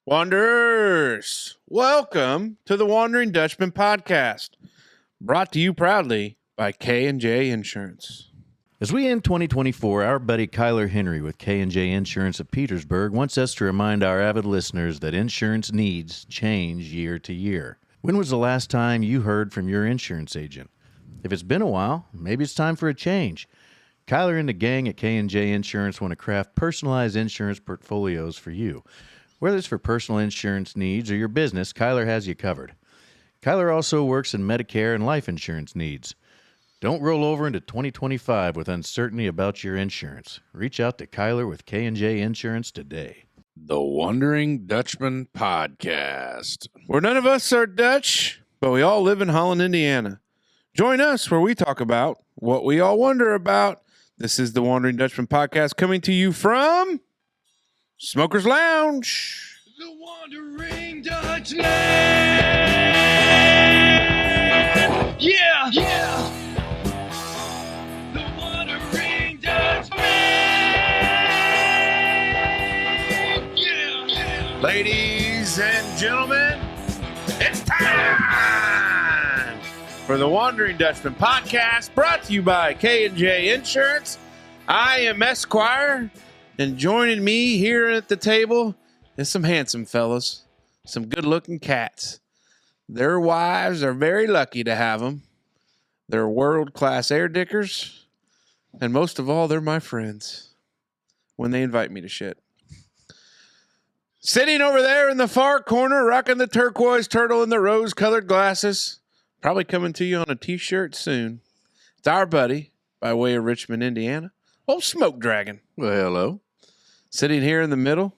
Wanderers, welcome to the Wondering Dutchmen Podcast, brought to you proudly by K&J Insurance. As we end 2024, our buddy Kyler Henry with K&J Insurance of Petersburg wants us to remind our avid listeners that insurance needs change year to year. When was the last time you heard from your insurance agent? If it's been a while, maybe it's time for a change. Kyler and the gang at K&J Insurance want to craft personalized insurance portfolios for you. Whether it's for personal insurance needs or your business, Kyler has you covered. Kyler also works in Medicare and life insurance needs. Don't roll over into 2025 with uncertainty about your insurance. Reach out to Kyler with K&J Insurance today. The Wondering Dutchmen Podcast. Where none of us are Dutch, but we all live in Holland, Indiana. Join us where we talk about what we all wonder about. This is the Wondering Dutchmen Podcast coming to you from Smoker's Lounge. The Wondering Dutchmen. Yeah, yeah. The Wondering Dutchmen. Yeah, yeah. Ladies and gentlemen, it's time for the Wondering Dutchmen Podcast, brought to you by K&J Insurance. I am Esquire, and joining me here at the table is some handsome fellas, some good-looking cats. Their wives are very lucky to have them. They're world-class air dickers, and most of all, they're my friends when they invite me to shit. Sitting over there in the far corner, rocking the turquoise turtle and the rose-colored glasses, probably coming to you on a T-shirt soon. It's our buddy, by way of Richmond, Indiana, old Smoke Dragon. Well, hello. Sitting here in the middle,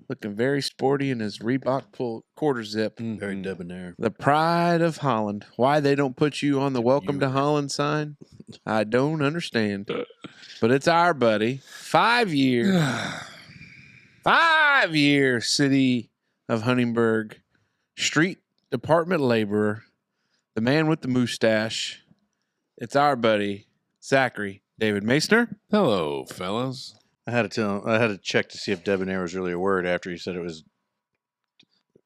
looking very sporty in his Reebok pull quarter zip. Very debonair. The pride of Holland. Why they don't put you on the Welcome to Holland sign, I don't understand. But it's our buddy. 5 year city of Huntingburg street department laborer, the man with the mustache. It's our buddy, Zachary David Meissner. Hello, fellas. I had to check to see if debonair was really a word after you said it was.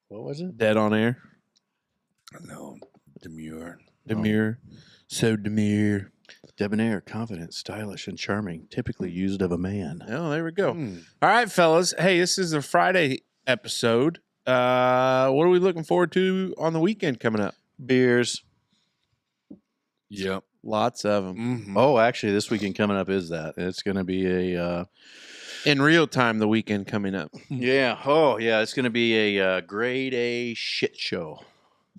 What was it? Dead on air. No, demure. Demure. So demure. Debonair, confident, stylish, and charming, typically used of a man. Oh, there we go. All right, fellas. Hey, this is a Friday episode. What are we looking forward to on the weekend coming up? Beers. Yep. Lots of them. Mm-hmm. Oh, actually, this weekend coming up is that. It's going to be a... In real time, the weekend coming up. Yeah. Oh, yeah. It's going to be a grade A shit show.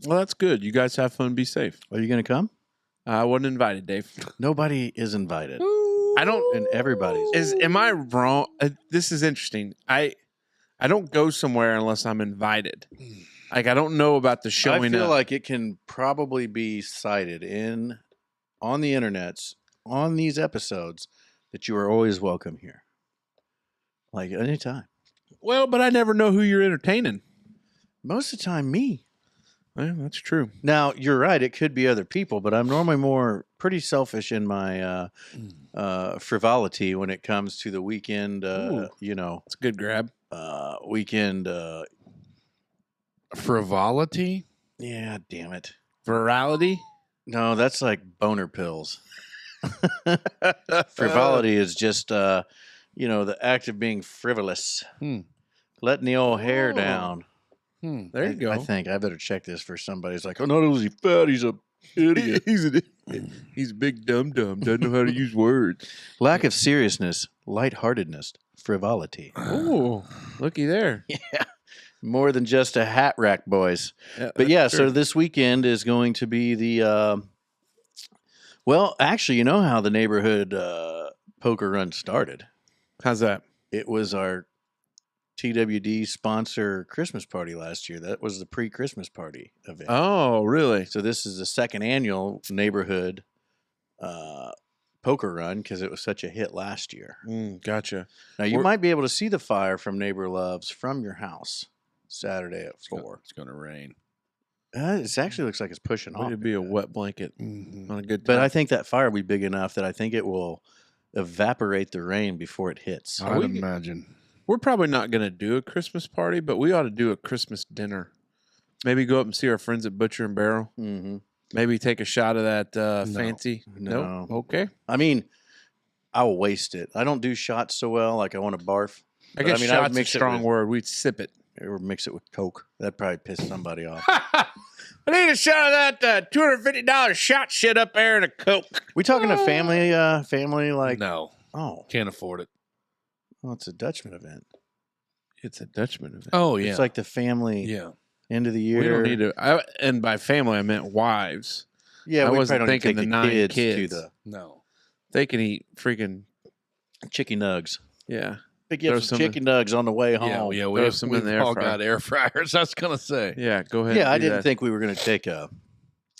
Well, that's good. You guys have fun. Be safe. Are you going to come? I wasn't invited, Dave. Nobody is invited. I don't... And everybody's... Am I wrong? This is interesting. I don't go somewhere unless I'm invited. Like, I don't know about the showing I feel up. like it can probably be cited on the internets, on these episodes, that you are always welcome here. Like, anytime. Well, but I never know who you're entertaining. Most of the time, me. Well, that's true. Now, you're right. It could be other people, but I'm normally pretty selfish in my frivolity when it comes to the weekend, It's a good grab. weekend. Frivolity? Yeah, damn it. Virality? No, that's like boner pills. Frivolity is just, the act of being frivolous. Letting the old hair down. There you go. I think I better check this for somebody. It's like, oh, not only is he fat, he's a idiot. He's a big dum-dum. Doesn't know how to use words. Lack of seriousness, lightheartedness, frivolity. Oh, looky there. Yeah. More than just a hat rack, boys. But yeah, so this weekend is going to be the, well, actually, you know how the neighborhood poker run started? How's that? It was our TWD sponsor Christmas party last year. That was the pre-Christmas party event. Oh, really? So this is the second annual neighborhood poker run because it was such a hit last year. Gotcha. Now, you might be able to see the fire from Neighbor Loves from your house Saturday at 4. It's going to rain. It actually looks like it's pushing off. It'd be a wet blanket on a good time. But I think that fire will be big enough that I think it will evaporate the rain before it hits. I'd imagine. We're probably not going to do a Christmas party, but we ought to do a Christmas dinner. Maybe go up and see our friends at Butcher and Barrel. Mm-hmm. Maybe take a shot of that No. fancy. No. Nope. Okay. I mean, I'll waste it. I don't do shots so well. Like I want to barf. I But, guess I would shots a mix it strong with- word. We'd sip it. Or mix it with Coke. That'd probably piss somebody off. I need a shot of that $250 shot shit up there and a Coke. We talking to family like? No, Oh, can't afford it. well, it's a Dutchman event. It's a Dutchman event. Oh yeah, It's like the family yeah. end of the year. We don't need to. And by family, I meant wives. Yeah, I we wasn't probably don't thinking take the the 9 kids, kids. to the No, They can eat freaking, chicken nugs. yeah. Big Throw gift some some in- chicken nugs on the way home. yeah. Throw some in the air all fryer. got air fryers. I was gonna say. Yeah, go ahead. Yeah, and I do didn't that. think we were going to take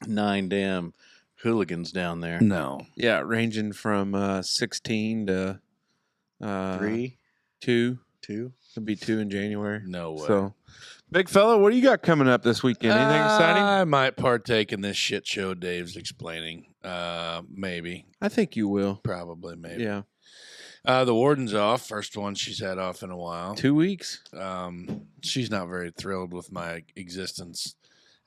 9 damn hooligans down there. No, Yeah, ranging from 16 to 3, 2. 2. It'll be 2 in January. no way. So, big fella, what do you got coming up this weekend? Anything exciting? I might partake in this shit show Dave's explaining. Maybe, I think you will. probably, maybe. Yeah, The warden's off. First one she's had off in a while. 2 weeks. She's not very thrilled with my existence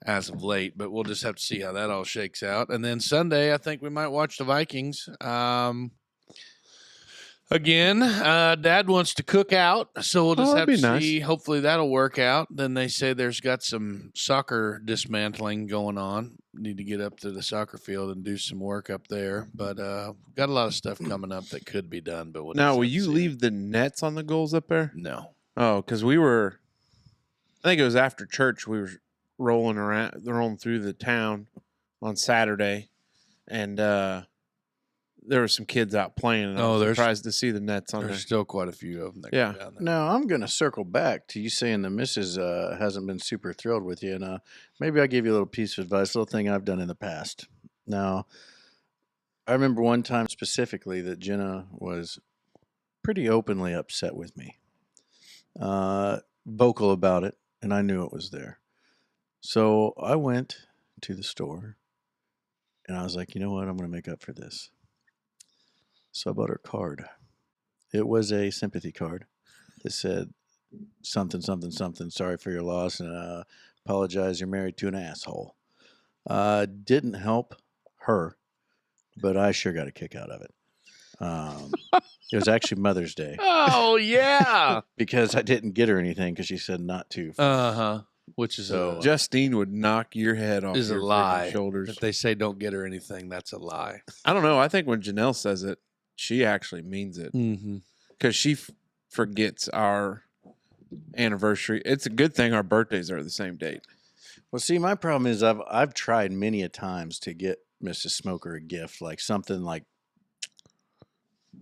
as of late, but we'll just have to see how that all shakes out. And then Sunday, I think we might watch the Vikings. Again, Dad wants to cook out, so we'll just Oh, have to that'd be see. Hopefully that'll work out. Then they say there's got some soccer dismantling going on. Need to get up to the soccer field and do some work up there. But got a lot of stuff coming up that could be done. But we'll Now, just will have to you see. leave the nets on the goals up there? No. Oh, because I think it was after church. We were rolling through the town on Saturday, and there were some kids out playing. And I Oh, was there's- surprised to see the nets on there. There's still quite a few of them that Yeah. go down there. Now, I'm going to circle back to you saying the missus hasn't been super thrilled with you. And maybe I'll give you a little piece of advice, a little thing I've done in the past. Now, I remember one time specifically that Jenna was pretty openly upset with me, vocal about it, and I knew it was there. So I went to the store, and I was like, you know what? I'm going to make up for this. So I bought her a card. It was a sympathy card that said something, something, something. Sorry for your loss, and apologize. You're married to an asshole. Didn't help her, but I sure got a kick out of it. It was actually Mother's Day Oh, yeah. because I didn't get her anything because she said not to. Uh-huh. Which is So, Justine would knock your head off is a your freaking lie. shoulders. If they say don't get her anything, that's a lie. I don't know. I think when Janelle says it, she actually means it Mm-hmm. because she forgets our anniversary. It's a good thing our birthdays are the same date. Well, see, my problem is I've tried many a times to get Mrs. Smoker a gift, like something like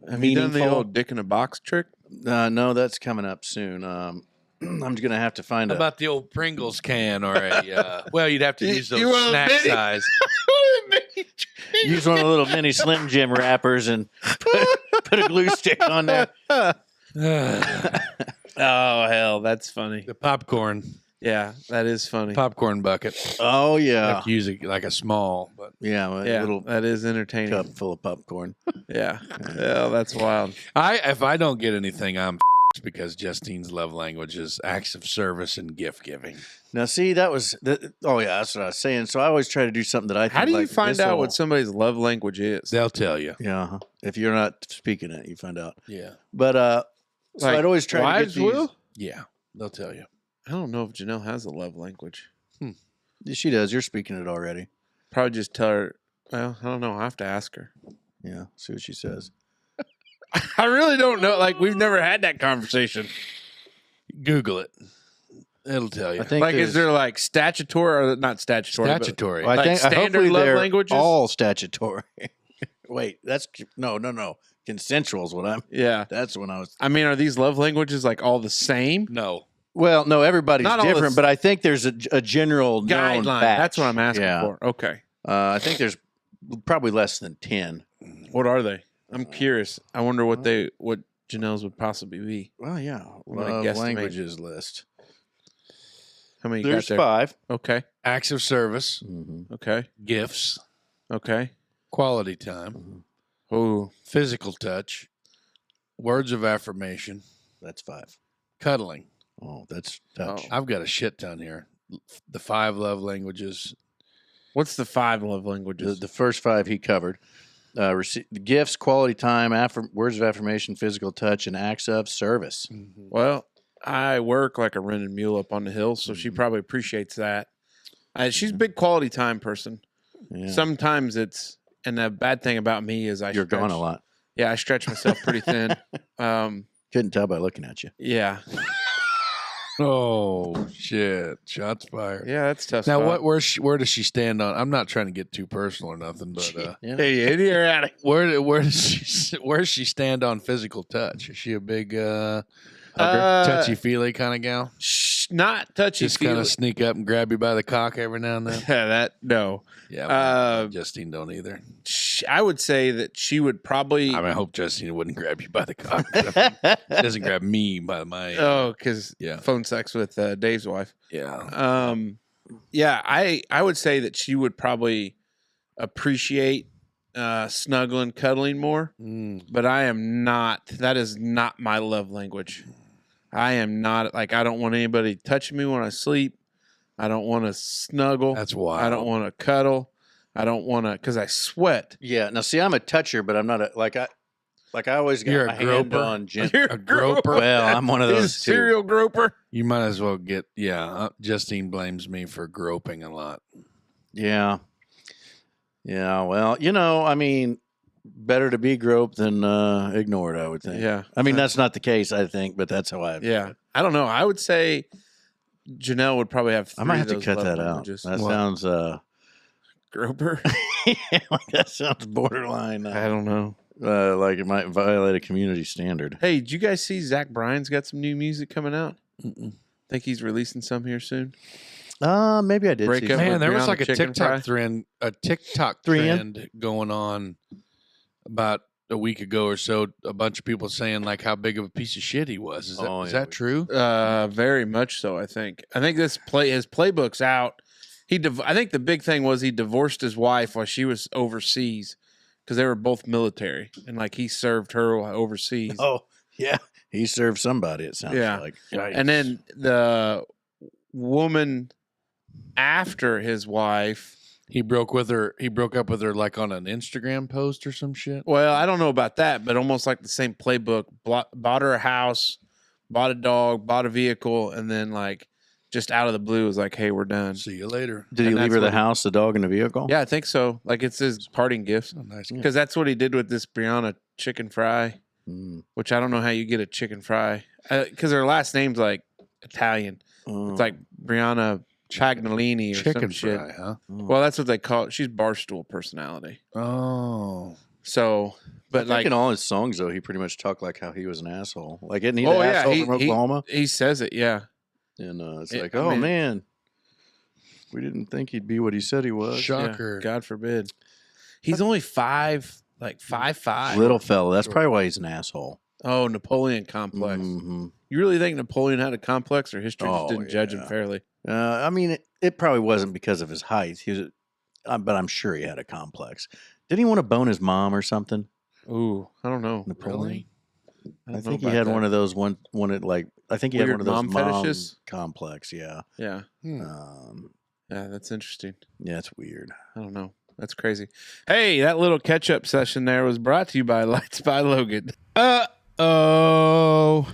Have you done the meaningful. old dick in a box trick? No, that's coming up soon. I'm just gonna have to find How a. about the old Pringles can or a, well, you'd have to use those you want a snack mini? size. Use one of the little mini Slim Jim wrappers and put a glue stick on there. The Oh, hell, that's funny. popcorn That is funny. popcorn bucket. Oh You yeah, have to use it like a small, but yeah, a Yeah, little that is entertaining. cup full of popcorn. Yeah. Yeah, that's wild. if I don't get anything, I'm because Justine's love language is acts of service and gift giving. Now, see, that's what I was saying. So I always try to do something that I think. How do you like, find out this'll- what somebody's love language is? They'll tell you. Yeah, if you're not speaking it, you find out. Yeah. But so Like, I'd always try to get wives these. will? Yeah. They'll tell you. I don't know if Janelle has a love language. She does. You're speaking it already. Probably just tell her, well, I don't know. I have to ask her. Yeah, see what she says. I really don't know. Like, we've never had that conversation. Google it. It'll tell you. I think Like, is there like statutory or not statutory? but- Statutory. Well, I like think standard hopefully love they're languages? all statutory. Wait, that's no. Consensual is what I'm. Yeah. That's when I was. I mean, are these love languages like all the same? no. Well, no, everybody's Not all the different, but I think there's a general known Guideline. batch. That's what I'm asking Yeah. for. Okay. I think there's probably less than 10. What are they? I'm curious. I wonder what Janelle's would possibly be. Well, yeah, Wanna love guesstimate? languages list. How many There's you got 5. there? Okay. Acts of service, Okay. gifts, Okay. quality time, Oh, physical touch, words of affirmation, That's 5. Cuddling. Oh, that's touch. I've got a shit ton here. The 5 love languages. What's the 5 love languages? The first 5 he covered. Gifts, quality time, words of affirmation, physical touch, and acts of service. Mm-hmm. Well, I work like a rented mule up on the hill, so she probably appreciates that. She's a big quality time person. Yeah. Sometimes it's, and the bad thing about me is You're gone a lot. Yeah, I stretch myself pretty thin. Couldn't tell by looking at you. Yeah. Oh shit! Shots fired. Yeah, that's tough. Now, spot. where does she stand on? I'm not trying to get too personal or nothing, but Yeah. Hey, you're out of where does she stand on physical touch? Is she a big touchy feely kind of gal? Not touchy. Just kind of sneak up and grab you by the cock every now and then. No. Yeah, Justine don't either. I would say that she would probably. I mean, I hope Justine wouldn't grab you by the cock. She doesn't grab me by my. Because yeah, phone sex with Dave's wife. Yeah. Yeah, I would say that she would probably appreciate snuggling, cuddling more. But I am not. That is not my love language. I am not like I don't want anybody touching me when I sleep. I don't want to snuggle. That's why I don't want to cuddle. I don't want to because I sweat. Yeah. Now, see, I'm a toucher, but I'm not I always got You're my a hand groper? on You're a groper. Well, I'm one of He's a those too. serial groper. You might as well get. Yeah, Justine blames me for groping a lot. Yeah. Yeah. Well, I mean, better to be groped than ignored, I would think. Yeah. I mean, that's not the case, I think, but that's how I. Yeah. I don't know. I would say Janelle would probably have. I might have to those cut love that out. languages. That sounds groper. that sounds borderline. I don't know. Like it might violate a community standard. Hey, did you guys see Zach Bryan's got some new music coming out? Think he's releasing some here soon. Maybe I did. Break see up some. Man, there was Brianna like a Chicken TikTok Fry? trend going on about a week ago or so. A bunch of people saying like how big of a piece of shit he was. Is that true? Very much so. I think his playbook's out. I think the big thing was he divorced his wife while she was overseas because they were both military and like he served her overseas. Oh yeah, he served somebody. It sounds like. Yikes. And then the woman after his wife. He broke up with her like on an Instagram post or some shit. Well, I don't know about that, but almost like the same playbook. Bought her a house, bought a dog, bought a vehicle, and then like just out of the blue was like, "Hey, we're done." See you later. Did he leave her the house, the dog, and the vehicle? Yeah, I think so. Like it's his parting gift. Oh, nice. Because that's what he did with this Brianna chicken fry, which I don't know how you get a chicken fry. Because her last name's like Italian. It's like Brianna Pagnolini or some shit. Fry, huh? Well, that's what they call it. She's barstool personality. Oh. So, but like in all his songs, though, he pretty much talked like how he was an asshole. Like, isn't he the asshole from Oklahoma? He says it, yeah. And it's like, man, we didn't think he'd be what he said he was. Shocker. Yeah, God forbid. He's only 5'5". Little fella. That's probably why he's an asshole. Oh, Napoleon complex. Mm-hmm. You really think Napoleon had a complex, or history just didn't judge him fairly? I mean, it probably wasn't because of his height. He was, but I'm sure he had a complex. Didn't he want to bone his mom or something? Ooh, I don't know. Napoleon. Really? I think he had one of those I think he had one of those mom fetishes complex. Yeah. Yeah. Yeah, that's interesting. Yeah, it's weird. I don't know. That's crazy. Hey, that little catch-up session there was brought to you by By Logan. Uh-oh.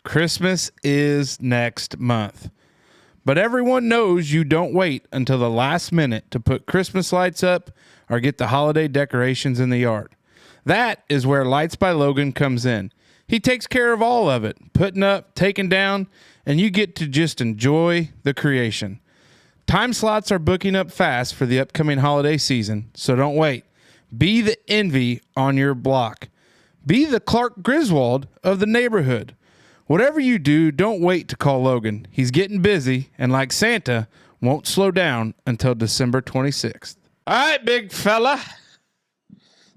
Christmas is next month. But everyone knows you don't wait until the last minute to put Christmas lights up or get the holiday decorations in the yard. That is where Lights by Logan comes in. He takes care of all of it, putting up, taking down, and you get to just enjoy the creation. Time slots are booking up fast for the upcoming holiday season, so don't wait. Be the envy on your block. Be the Clark Griswold of the neighborhood. Whatever you do, don't wait to call Logan. He's getting busy, and like Santa, won't slow down until December 26th. All right, big fella.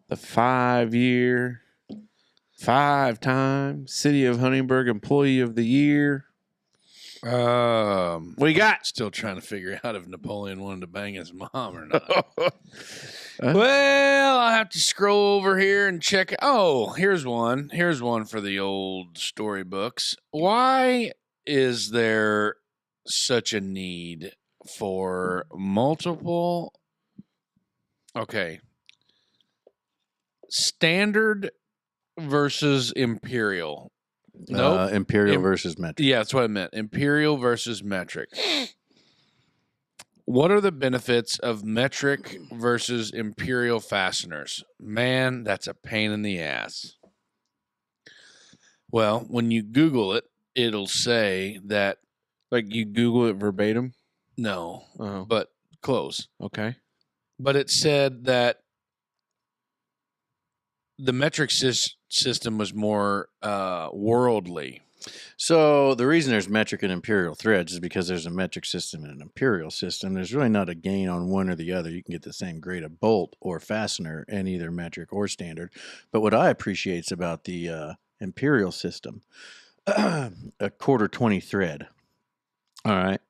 The 5-year, 5-time City of Huntingburg Employee of the Year. What you got? Still trying to figure out if Napoleon wanted to bang his mom or not. Well, I'll have to scroll over here and check. Oh, here's one. Here's one for the old storybooks. Why is there such a need for multiple? Okay. Standard versus Imperial. Nope. Imperial versus metric. Yeah, that's what I meant. Imperial versus metric. What are the benefits of metric versus Imperial fasteners? Man, that's a pain in the ass. Well, when you Google it, it'll say that Like you Google it verbatim? no, Oh, but close. okay. But it said that the metric system was more worldly. So the reason there's metric and imperial threads is because there's a metric system and an imperial system. There's really not a gain on one or the other. You can get the same grade of bolt or fastener in either metric or standard. But what I appreciate about the imperial system, a 1/4-20 thread. All right.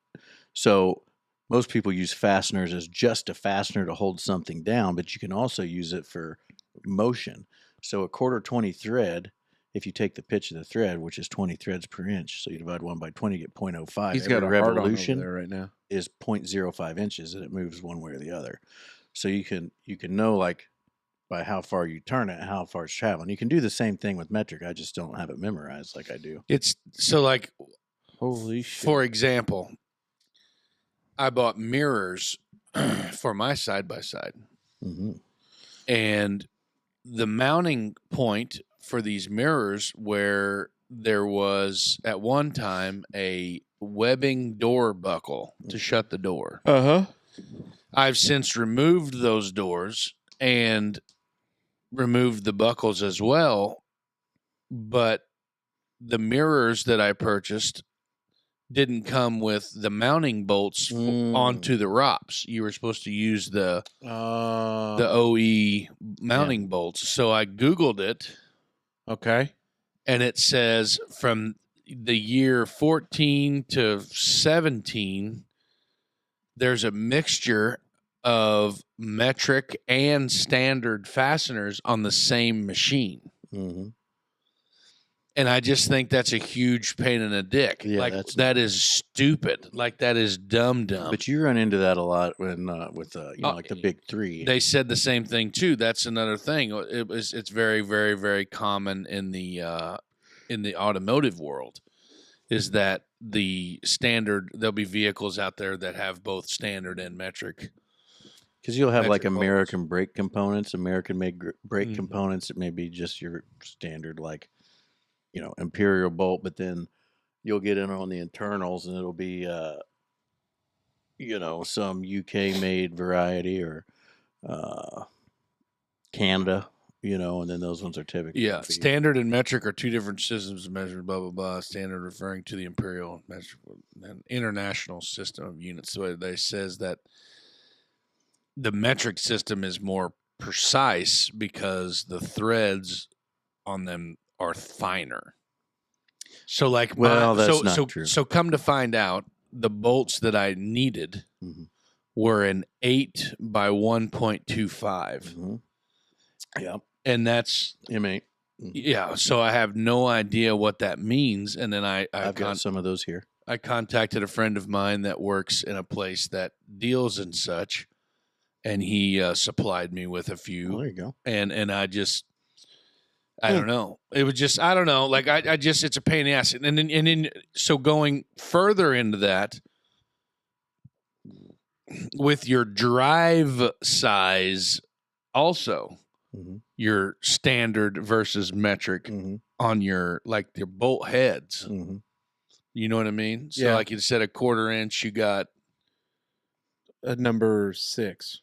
So most people use fasteners as just a fastener to hold something down, but you can also use it for motion. So a 1/4-20 thread, if you take the pitch of the thread, which is 20 threads per inch, so you divide 1 by 20, you get 0.05. He's got a Every hard on over revolution there right now. is 0.05 inches, and it moves one way or the other. So you can know, like, by how far you turn it, how far it's traveling. You can do the same thing with metric. I just don't have it memorized like I do. It's so like, Holy shit. for example, I bought mirrors for my side-by-side. Mm-hmm. And the mounting point for these mirrors, where there was at one time a webbing door buckle to shut the door. Uh-huh. I've since removed those doors and removed the buckles as well. But the mirrors that I purchased didn't come with the mounting bolts onto the ROPS. You were supposed to use the OE mounting bolts. So I Googled it, Okay. and it says from the year 14 to 17, there's a mixture of metric and standard fasteners on the same machine. Mm-hmm. And I just think that's a huge pain in the dick. Yeah, like that's- that is stupid. Like that is dumb. But you run into that a lot when with like the big three. They said the same thing too. That's another thing. It's very, very, very common in the automotive world, is that the standard, there'll be vehicles out there that have both standard and metric. Because you'll have like metric bolts. American brake components, American-made brake Mhm. components. It may be just your standard, like, Imperial bolt, but then you'll get in on the internals and it'll be, some UK-made variety or Canada, and then those ones are typically. Yeah, for you. standard and metric are two different systems of measure, blah, blah, blah. Standard referring to the Imperial metric and international system of units. So they says that the metric system is more precise because the threads on them are finer. So like, Well, that's not so true. So come to find out, the bolts that I needed Mhm. were an 8 by 1.25. Mhm. Yep. And that's, M8. yeah. So I have no idea what that means. And then I've got some of those here. I contacted a friend of mine that works in a place that deals in such, and he supplied me with a few. Well, there you go. And I don't know. It was just, I don't know. Like I just, it's a pain in the ass. And then, so going further into that, with your drive size, also Mhm. your standard versus metric Mhm. on your bolt heads. Mhm. You know what I mean? So Yeah. like you said, a 1/4 inch, you got, Number 6.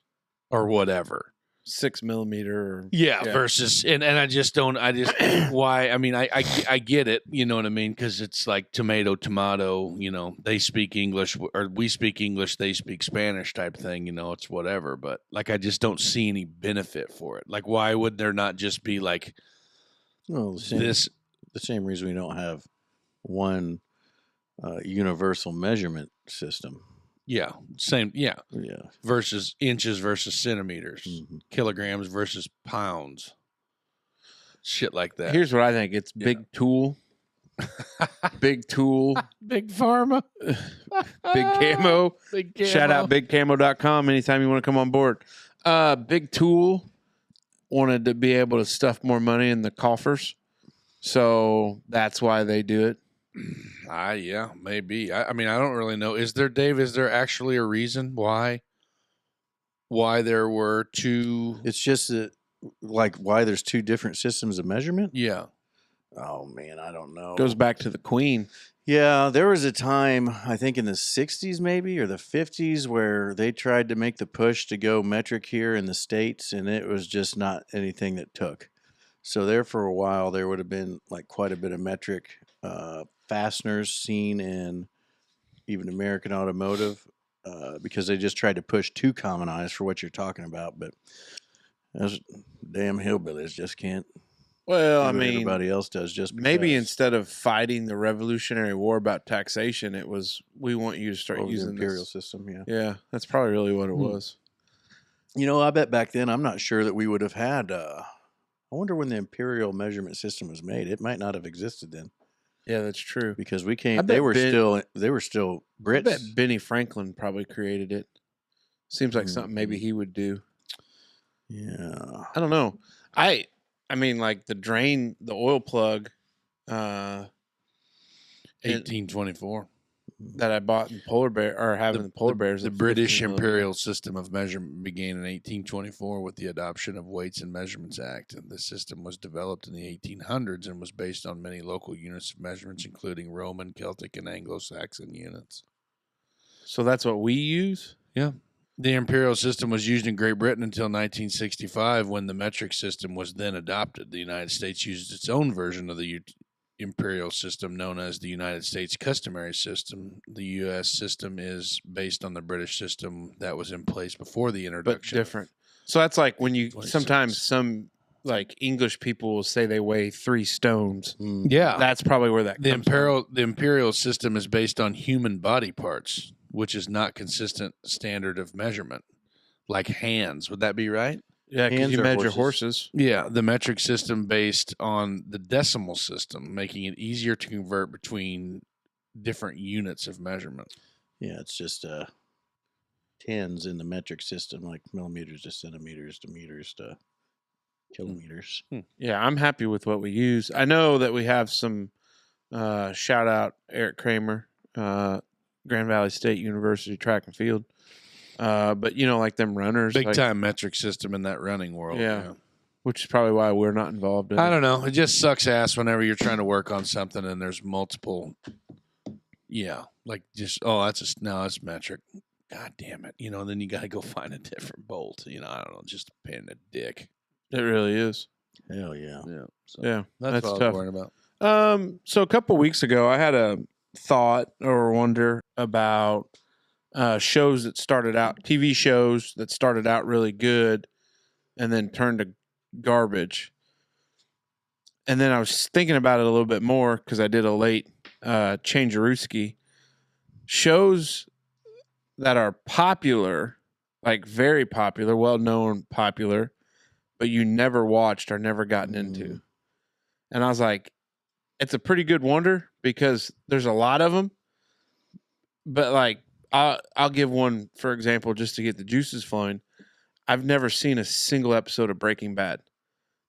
or whatever. 6 millimeter. Yeah, Yeah. versus and I just why, I mean, I get it, you know what I mean, because it's like tomato, they speak English or we speak English, they speak Spanish type thing, it's whatever, but like I just don't see any benefit for it. Like why would there not just be like Well, the same this? reason we don't have one universal measurement system. Yeah, same. Yeah, Yeah. versus inches versus centimeters, Mhm. kilograms versus pounds, shit like that. Here's what I think. It's big tool. Big tool. Big pharma, Big camo. big camo. Shout out bigcamo.com anytime you want to come on board. Big tool wanted to be able to stuff more money in the coffers. So that's why they do it. Yeah, maybe. I mean, I don't really know. Is there, Dave? Is there actually a reason why there were two? It's just like why there's two different systems of measurement. Yeah. Oh man, I don't know. Goes back to the queen. Yeah, there was a time, I think in the 60s maybe or the 50s, where they tried to make the push to go metric here in the States, and it was just not anything that took. So there for a while, there would have been like quite a bit of metric fasteners seen in even American automotive because they just tried to push too commonized for what you're talking about. But those damn hillbillies just can't. Well, I do what mean, everybody else does just maybe because. instead of fighting the Revolutionary War about taxation, it was we want you to start Over the using imperial this. system. Yeah. Yeah, that's probably really what it was. You know, I bet back then, I'm not sure that we would have had. I wonder when the imperial measurement system was made. It might not have existed then Yeah, that's true. because we I can't. bet They were still I Brits. bet Benny Franklin probably created it. Seems like something maybe Mhm. he would do. Yeah. I don't know. I mean, like the drain, the oil plug, 1824. that I bought in polar bear or having the polar bears. The at British 15 imperial system of measurement began in 1824 with the adoption of Weights and Measurements Act. And the system was developed in the 1800s and was based on many local units of measurements, including Roman, Celtic, and Anglo-Saxon units. So that's what we use. Yeah. The imperial system was used in Great Britain until 1965, when the metric system was then adopted. The United States used its own version of the imperial system, known as the United States Customary System. The U.S. system is based on the British system that was in place before the But introduction. different. So that's like when you 26. sometimes some like English people will say they weigh 3 stones. Yeah. That's probably where that The comes from. imperial system is based on human body parts, which is not consistent standard of measurement, like hands. Would that be right? Yeah, because Hands you are measure horses. horses. Yeah, the metric system based on the decimal system, making it easier to convert between different units of measurement. Yeah, it's just tens in the metric system, like millimeters to centimeters to meters to kilometers. Yeah, I'm happy with what we use. I know that we have some shout out Eric Kramer, Grand Valley State University track and field. But you know, like them runners, Big like, time metric system in that running world. Yeah. which is probably why we're not involved in I it. don't know. It just sucks ass whenever you're trying to work on something and there's multiple. Yeah, like just that's metric. God damn it! Then you got to go find a different bolt. I don't know, just a pain in the dick. It really is. Hell yeah. Yeah, so Yeah, that's what I was tough. worrying about. So a couple weeks ago, I had a thought or wonder about shows that started out, TV shows that started out really good and then turned to garbage. And then I was thinking about it a little bit more because I did a late change-a-rooski. Shows that are popular, like very popular, well-known, popular, but you never watched or never gotten into. And I was like, it's a pretty good wonder because there's a lot of them. But like, I'll give one, for example, just to get the juices flowing. I've never seen a single episode of Breaking Bad,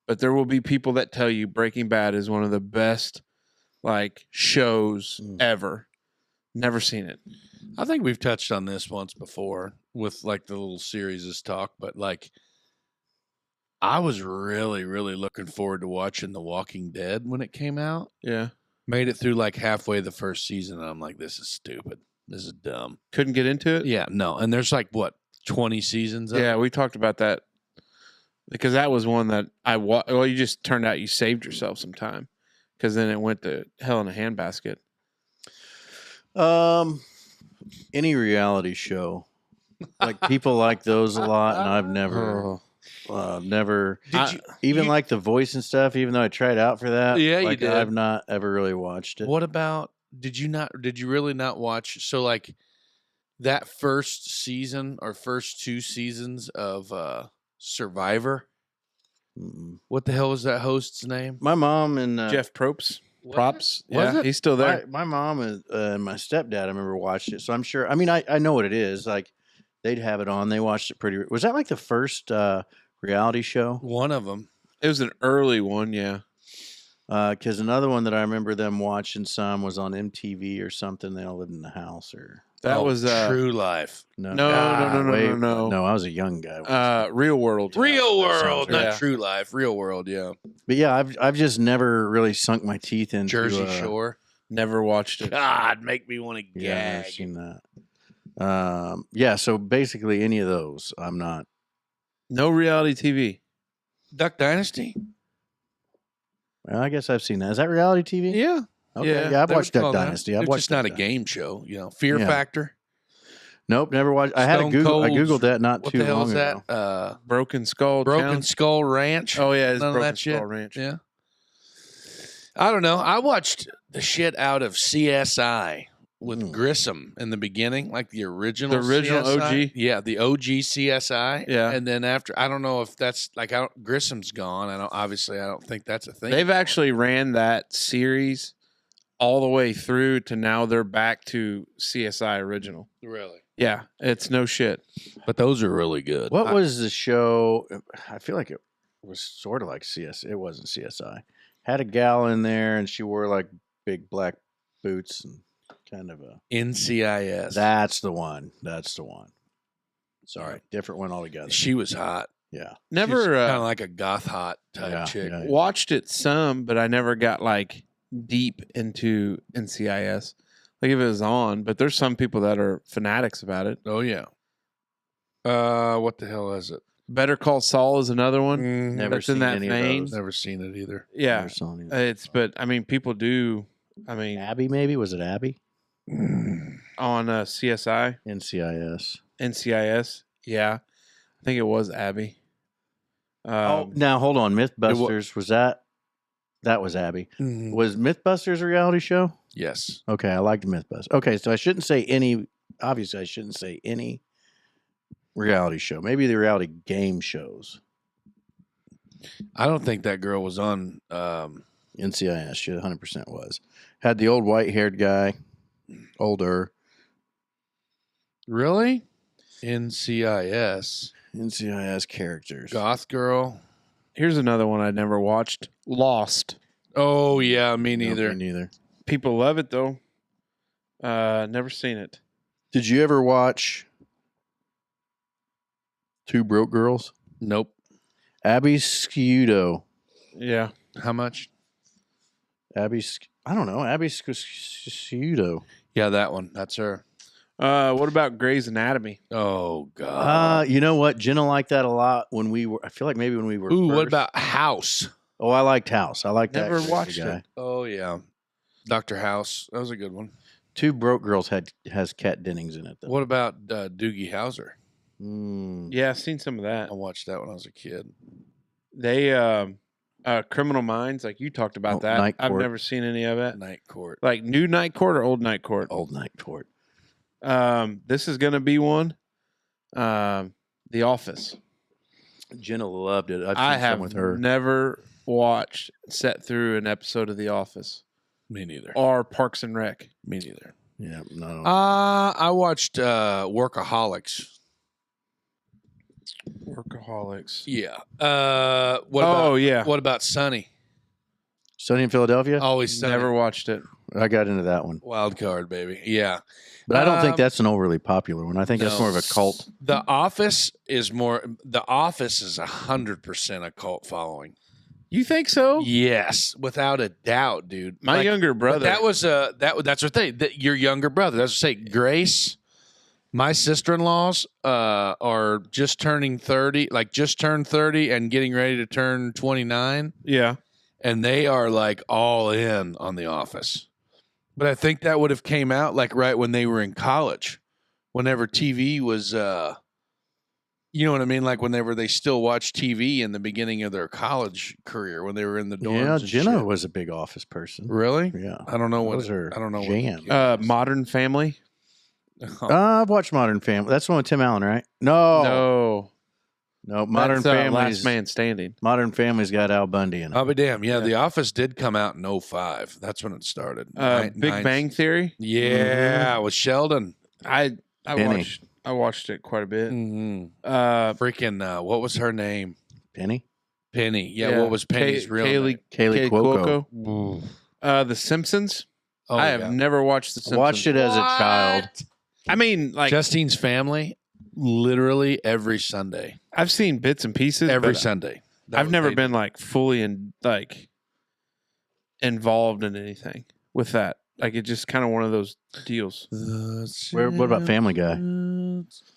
but there will be people that tell you Breaking Bad is one of the best like shows ever. Never seen it. I think we've touched on this once before with like the little series talk, but like I was really, really looking forward to watching The Walking Dead when it came out. Yeah. Made it through like halfway the first season, and I'm like, this is stupid. This is dumb. Couldn't get into it? Yeah, no. And there's like, what, 20 seasons of it? Yeah, we talked about that because that was one that well, you just turned out you saved yourself some time because then it went to hell in a handbasket. Any reality show, like people like those a lot, and I've never, Did like The Voice and stuff. Even though I tried out for that, Yeah, you like, did. I've not ever really watched it. What about Did you really not watch? So like that first season or first 2 seasons of Survivor. Mm-mm. What the hell was that host's name? My mom and Jeff Probst. Was Props. it? Was Yeah, it? he's still there. my mom and my stepdad, I remember watched it. So I'm sure. I mean, I know what it is. Like they'd have it on. They watched it pretty. Was that like the first reality show? One of them. It was an early one, yeah. Because another one that I remember them watching some was on MTV or something. They all lived in the house or That was True Life. no. No. No, I was a young guy. Real World. Real that sounds World, not right. True Life. Real World, yeah. But yeah, I've just never really sunk my teeth into Jersey Shore. Never watched it. God, make me want to Yeah, I've never gag. seen that. Yeah, so basically any of those, I'm not. No reality TV. Duck Dynasty. Well, I guess I've seen that. Is that reality TV? Yeah. Okay. Yeah, Yeah, I've they watched would Duck call that. Dynasty. I've It's watched just not a Duck game show, Fear Yeah. Factor. Nope, never watched. I had to Stone Google. I Cold. googled that not What too the hell long is ago. that? Broken Skull. Broken Town? Skull Ranch. Oh yeah, it's None of Broken that shit? Skull Ranch. Yeah. I don't know. I watched the shit out of CSI with Grissom in the beginning, like the original CSI. OG? Yeah, the OG CSI. Yeah. And then after, I don't know if that's like, Grissom's gone. I don't think that's a thing. They've anymore. actually ran that series all the way through to now they're back to CSI original. Really? Yeah, it's no shit. But those are really good. What was the show? I feel like it was sort of like CS. It wasn't CSI. Had a gal in there, and she wore like big black boots and kind of a. NCIS. That's the one. That's the one. Sorry, different one altogether. She was hot. Yeah. Never kind of like a goth hot type Yeah, chick. yeah. watched it some, but I never got like deep into NCIS. Like if it was on, but there's some people that are fanatics about it. Oh yeah. What the hell is it? Better Call Saul is another one. Never That's in seen that any of vein. those. Never seen it either. Yeah, Never saw any of those. it's but I mean people do. I mean Abby, maybe was it Abby? on CSI, NCIS. NCIS. Yeah, I think it was Abby. Now hold on. MythBusters was that? That was Abby. Was MythBusters a reality show? Yes. Okay, I liked MythBusters. Okay, so I shouldn't say any. Obviously, I shouldn't say any reality show. Maybe the reality game shows. I don't think that girl was on. NCIS, she 100% was. Had the old white-haired guy, older. Really? NCIS. NCIS characters. Goth girl. Here's another one I never watched. Lost. Oh yeah, me No, neither. me neither. People love it though. Never seen it. Did you ever watch Two Broke Girls? Nope. Abby Scudo. Yeah. How much? I don't know. Abby Scudo. Yeah, that one. That's her. What about Grey's Anatomy? Oh god. You know what? Jenna liked that a lot when we were. I feel like maybe when we were. Ooh, what first. about House? Oh, I liked House. I liked that. Never crazy watched guy. it. Oh yeah. Dr. House. That was a good one. Two Broke Girls has Kat Dennings in it though. What about Doogie Howser? Yeah, I've seen some of that. I watched that when I was a kid. They Criminal Minds, like you talked about that. Night I've Court. never seen any of it. Night Court. Like new Night Court or old Night Court? Old Night Court. This is gonna be one. The Office. Jenna loved it. I've seen I some have with her. never sat through an episode of The Office Me neither. or Parks and Rec. Me neither. Yeah, no. I watched Workaholics. Workaholics. Yeah. What about Sunny? Sunny in Philadelphia. Always Sunny. Never watched it. I got into that one, Wild card, baby. Yeah. but I don't think Um, that's an overly popular one. I think that's no. more of a cult. The Office is more. The Office is 100% a cult following. You think so? Yes, without a doubt, dude. My younger brother. But that was that's her thing. Your younger brother. That's what I say. Grace, my sister-in-laws are just turning 30, like just turned 30 and getting ready to turn 29, Yeah. and they are like all in on The Office. But I think that would have came out like right when they were in college, whenever TV was. You know what I mean? Like when they still watched TV in the beginning of their college career when they were in the dorms. Yeah, and Jenna shit. was a big Office person. Really? Yeah. I don't know what was her I don't know jam. what Modern Family. I've watched Modern Family. That's the one with Tim Allen, right? No. Modern That's, Family's Last Man Standing. Modern Family's got Al Bundy in it. I'll be damned. Yeah, The Office did come out in 2005. That's when it started. Big Bang Theory. Yeah, with Sheldon. I Penny. watched it quite a bit. Mm-hmm. Uh, what was her name? Penny? Penny. Yeah, what was Penny's real name? Kaylee Cuoco. The Simpsons. Oh, I have never watched The Simpsons. Watched it as a child. I mean, like Justine's Family, literally every Sunday. I've seen bits and pieces. Every but Sunday. I've never been like fully involved in anything with that. Like it's just kind of one of those deals. What about Family Guy?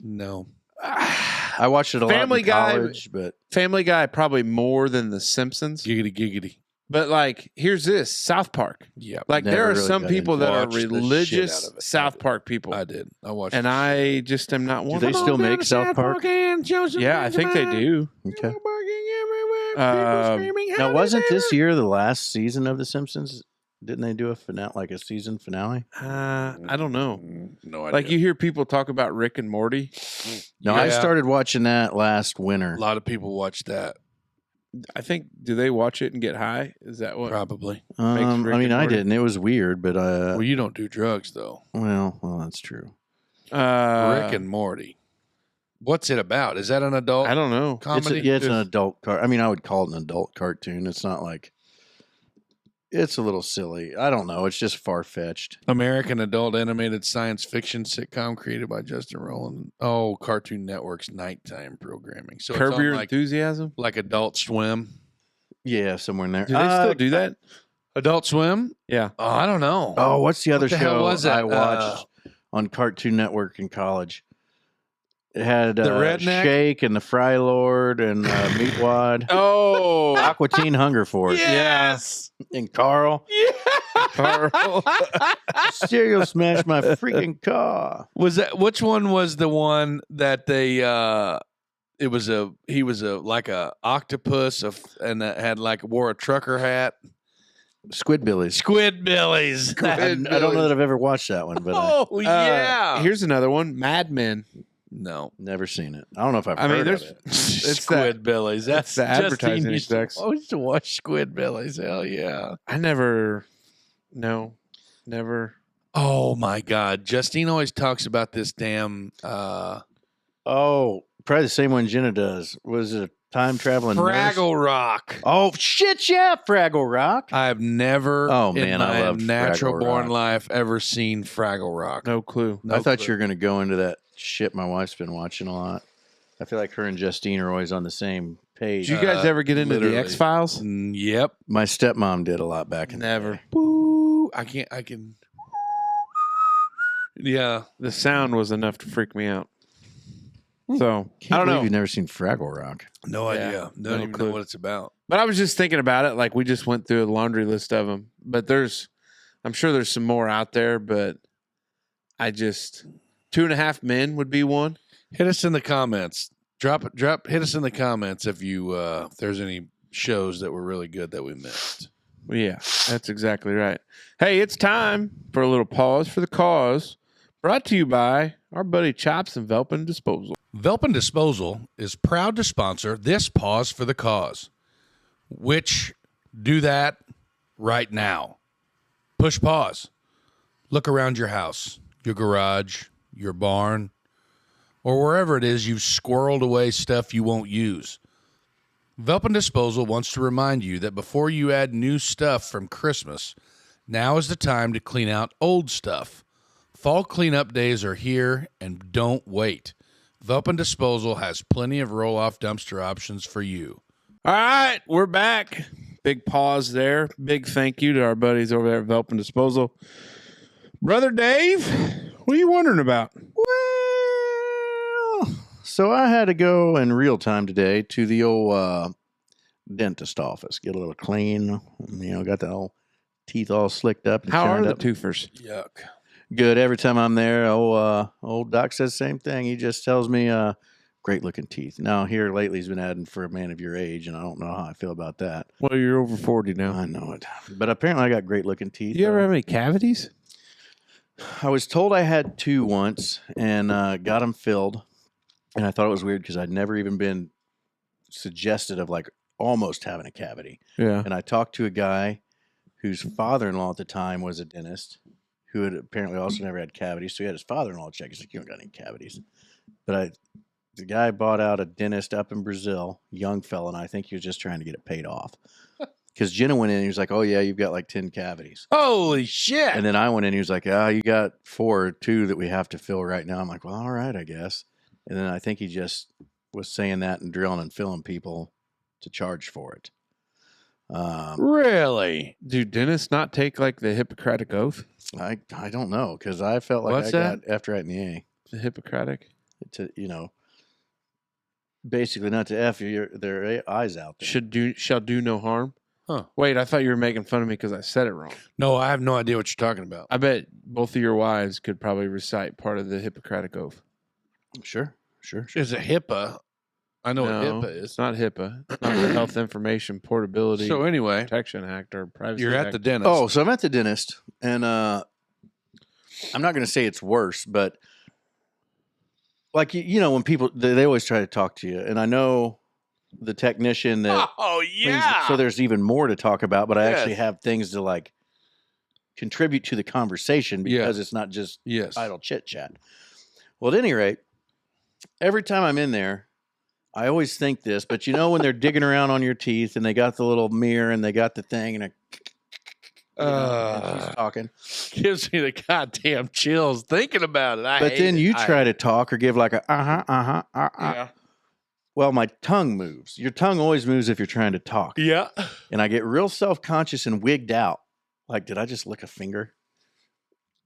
No. I watched it a Family lot in Guy- college, but Family Guy probably more than The Simpsons. Giggity, giggity. But like, here's this South Park. Yeah. Like Never there are really some got people into that are Watched the shit religious out of it. South Park people, I did. I watched and it. I just am not one. do they of them. still make South Park? Yeah, I think they do. Okay. Um, Now, wasn't this year the last season of The Simpsons? Didn't they do a finale, like a season finale? I don't know. No idea. Like you hear people talk about Rick and Morty. No, I Yeah. started watching that last winter. A lot of people watch that, I think do they watch it and get high? Is that what? probably. Rick I mean, and I Morty. didn't. It was weird, but Well, you don't do drugs, though. well, that's true. Rick and Morty. What's it about? Is that an adult I don't know. comedy? It's an adult I mean, I would call it an adult cartoon. It's not like it's a little silly. I don't know. It's just far fetched. American adult animated science fiction sitcom created by Justin Roiland. Oh, Cartoon Network's nighttime programming. So Curb it's on Your like Enthusiasm. Adult Swim. Yeah, somewhere in there. Do they still do that? Adult Swim? Yeah. Oh, I don't know. Oh, what's the other What the hell show was it? I watched on Cartoon Network in college? It had The Redneck? Shake and the Fry Lord and Meatwad. Oh, Aqua Teen Hunger Force. Yes. And Carl. Carl. Stereo smashed my freaking car. Was that which one was the one that they he was like a octopus and had wore a trucker hat? Squidbillies. Squidbillies. I don't know that I've ever watched that one, but I've Oh yeah. Here's another one. Mad Men. No. never seen it. I don't know if I've I mean, heard there's of it. it's that. Squidbillies. That's the advertising Justine used to- execs. I used to watch Squidbillies. Hell yeah. I never. No, never. Oh my God. Justine always talks about this damn Oh, probably the same one Jenna does. Was it a time traveling nurse? Fraggle Rock. Oh shit! Yeah, Fraggle Rock. I have never Oh, in man, I my loved natural Fraggle born Rock. life ever seen Fraggle Rock. No clue. No I thought clue. you were going to go into that shit my wife's been watching a lot. I feel like her and Justine are always on the same page. Did you guys ever get into literally. the X Files? Yep. My stepmom did a lot back in Never. the day. Woo. I can. Yeah. The sound was enough to freak me out. So Can't I don't believe know. You've never seen Fraggle Rock. No Yeah, idea. no Don't even clue. know what it's about. But I was just thinking about it. Like we just went through a laundry list of them. But I'm sure there's some more out there. But I just 2.5 Men would be one. Hit us in the comments. Hit us in the comments if there's any shows that were really good that we missed. Well, yeah, that's exactly right. Hey, it's time for a little pause for the cause. Brought to you by our buddy Chops and Velpen Disposal. Velpen Disposal is proud to sponsor this Pause for the Cause, which do that right now. Push pause. Look around your house, your garage, your barn, or wherever it is you've squirreled away stuff you won't use. Velpen Disposal wants to remind you that before you add new stuff from Christmas, now is the time to clean out old stuff. Fall cleanup days are here, and don't wait. Velpen Disposal has plenty of roll-off dumpster options for you. All right, we're back. Big pause there. Big thank you to our buddies over there at Velpen Disposal. Brother Dave, what are you wondering about? Well, so I had to go in real time today to the old dentist office, get a little clean. Got the old teeth all slicked up. And How are shined the up. twofers? Yuck. Good. Every time I'm there, old doc says the same thing. He just tells me, great looking teeth. Now here lately he's been adding for a man of your age, and I don't know how I feel about that. Well, you're over 40 now. I know it, but apparently I got great looking teeth. Do you ever have any cavities? I was told I had 2 once, and got them filled, and I thought it was weird because I'd never even been suggested of like almost having a cavity. Yeah. And I talked to a guy whose father-in-law at the time was a dentist, who had apparently also never had cavities. So he had his father-in-law check. He's like, "You don't got any cavities." But the guy bought out a dentist up in Brazil, young fella, and I think he was just trying to get it paid off. Because Jenna went in and he was like, "Oh, yeah, you've got like 10 cavities." Holy shit. And then I went in and he was like, "You got 4 or 2 that we have to fill right now." I'm like, "Well, all right, I guess." And then I think he just was saying that and drilling and filling people to charge for it. Really? Do dentists not take like the Hippocratic Oath? I don't know, because I felt like What's that? got after I had the A The Hippocratic? to, basically not to F their eyes out there. Shall do no harm? Huh. Wait, I thought you were making fun of me because I said it wrong. No, I have no idea what you're talking about. I bet both of your wives could probably recite part of the Hippocratic Oath. Sure. Is it HIPAA? I know No, what HIPAA is. It's not HIPAA. It's not the Health Information Portability So anyway, Protection Act or Privacy you're at Act. the dentist. Oh, so I'm at the dentist, and I'm not going to say it's worse, but like when people they always try to talk to you, and I know the technician that. Oh yeah. So there's even more to talk about, but I Yes. actually have things to like contribute to the conversation because it's not just Yes. idle chit chat. Well, at any rate, every time I'm in there, I always think this, but when they're digging around on your teeth and they got the little mirror and they got the thing and and she's talking. Gives me the goddamn chills thinking about it. But then you try to talk or give like a Yeah. Well, my tongue moves. Your tongue always moves if you're trying to talk. Yeah. And I get real self-conscious and wigged out. Like, did I just lick a finger?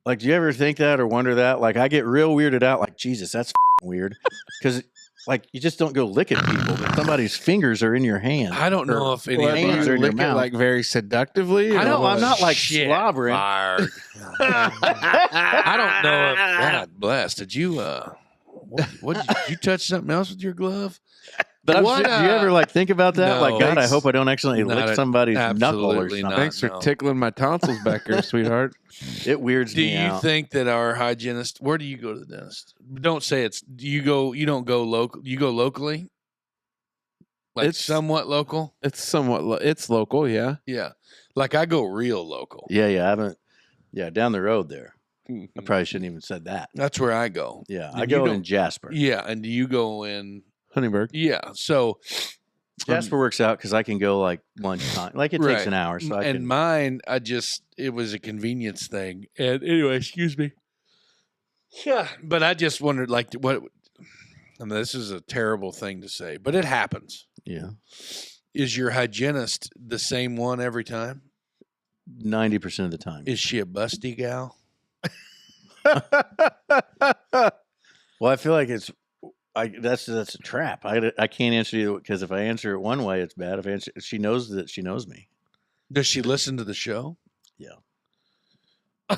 Like, do you ever think that or wonder that? Like, I get real weirded out. Like, Jesus, that's weird. Because, like, you just don't go licking people. But somebody's fingers are in your hand. I don't know if any Well, of hands our- are in your lick it mouth. like very seductively. I or don't. what? I'm not like Shit, slobbering. fired. I don't know if God bless. Did you? What did you touch something else with your glove? But What, do you ever like think about that? no. Like, God, I Thanks. hope I don't accidentally Not lick a- somebody's knuckle or absolutely something. not. Thanks for No. tickling my tonsils back there, sweetheart. It weirds Do me you out. think that our hygienist? Where do you go to the dentist? Don't say it's. Do you go? You don't go local. You go locally. Like It's- somewhat local. It's somewhat. It's local, yeah. Yeah. Like I go real local. Yeah, I haven't. Yeah, down the road there. I probably shouldn't even said that. That's where I go. Yeah, And I you go don't- in Jasper. Yeah, and do you go in? Honeyberg. Yeah. So Jasper works out because I can go like lunchtime. Like it takes Right. an hour, so I and can. mine, it was a convenience thing. And anyway, excuse me. Yeah, but I just wondered, like, what? And this is a terrible thing to say, but it happens. Yeah, Is your hygienist the same one every time? 90% of the time. Is she a busty gal? Well, I feel like that's a trap. I can't answer you because if I answer it one way, it's bad. If I answer, she knows that she knows me. Does she listen to the show? Yeah.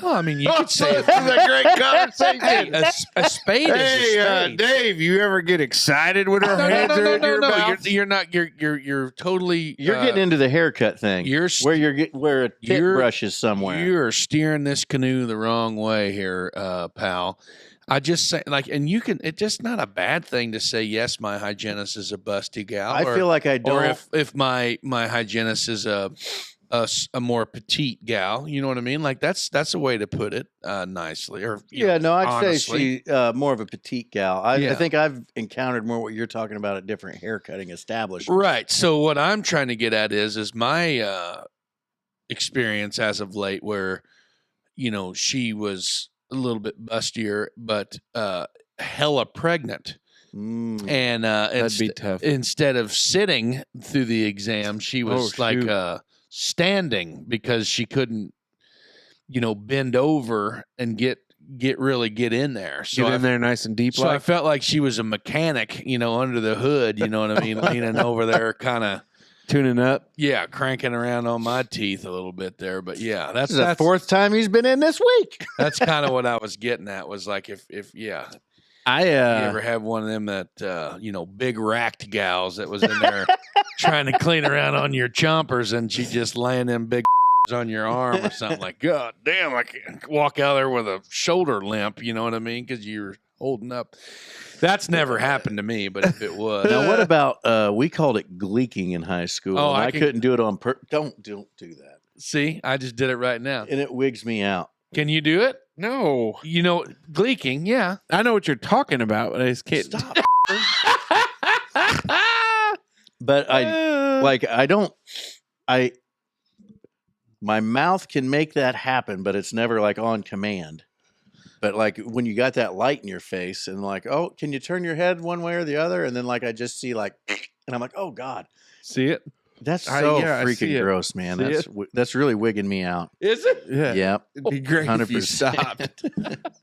Well, I mean, you could say This is a great conversation. Hey, a spade is a spade. Dave, you ever get excited when her hands are in your mouth? You're not. You're totally. You're getting into the haircut thing. you're where a tip you're- brush is somewhere. You're steering this canoe the wrong way here, pal. I just say, like, and you can. It's just not a bad thing to say. Yes, my hygienist is a busty gal. I feel like I don't. Or if my hygienist is a more petite gal, you know what I mean? Like that's a way to put it nicely. Or Yeah, no, I'd honestly. say she more of a petite gal. I Yeah. think I've encountered more what you're talking about at different haircutting establishments. Right. So what I'm trying to get at is my experience as of late, where she was a little bit bustier, but hella pregnant, Mm. and That'd be tough. instead of sitting through the exam, she was Oh, shoot. standing because she couldn't, bend over and get in there. So Get in there nice and deep. So I like felt like she was a mechanic, under the hood, you know what I mean, leaning over there, kind of, tuning up. yeah, cranking around on my teeth a little bit there. But yeah, This is the 4th time he's been in this week. that's kind of what I was getting at. Was like if You ever have one of them that, big racked gals that was in there trying to clean around on your chompers and she just laying them big on your arm or something like, God damn, I can't walk out there with a shoulder limp, you know what I mean? Because you're holding up. That's never happened to me, but if it was. Now, what about, we called it gleeking in high school. Oh, and I I couldn't do it on purpose. Don't do that. See, I just did it right now. And it wigs me out. Can you do it? No. Gleeking, yeah. I know what you're talking about, but I just can't. Stop. But my mouth can make that happen, but it's never like on command. But like when you got that light in your face and like, oh, can you turn your head one way or the other? And then like I just see like, and I'm like, oh God. See it? That's so I see freaking it. gross, man. See That's really wigging me out. Is it? Yeah. Yep. It'd be great if you 100%. stopped.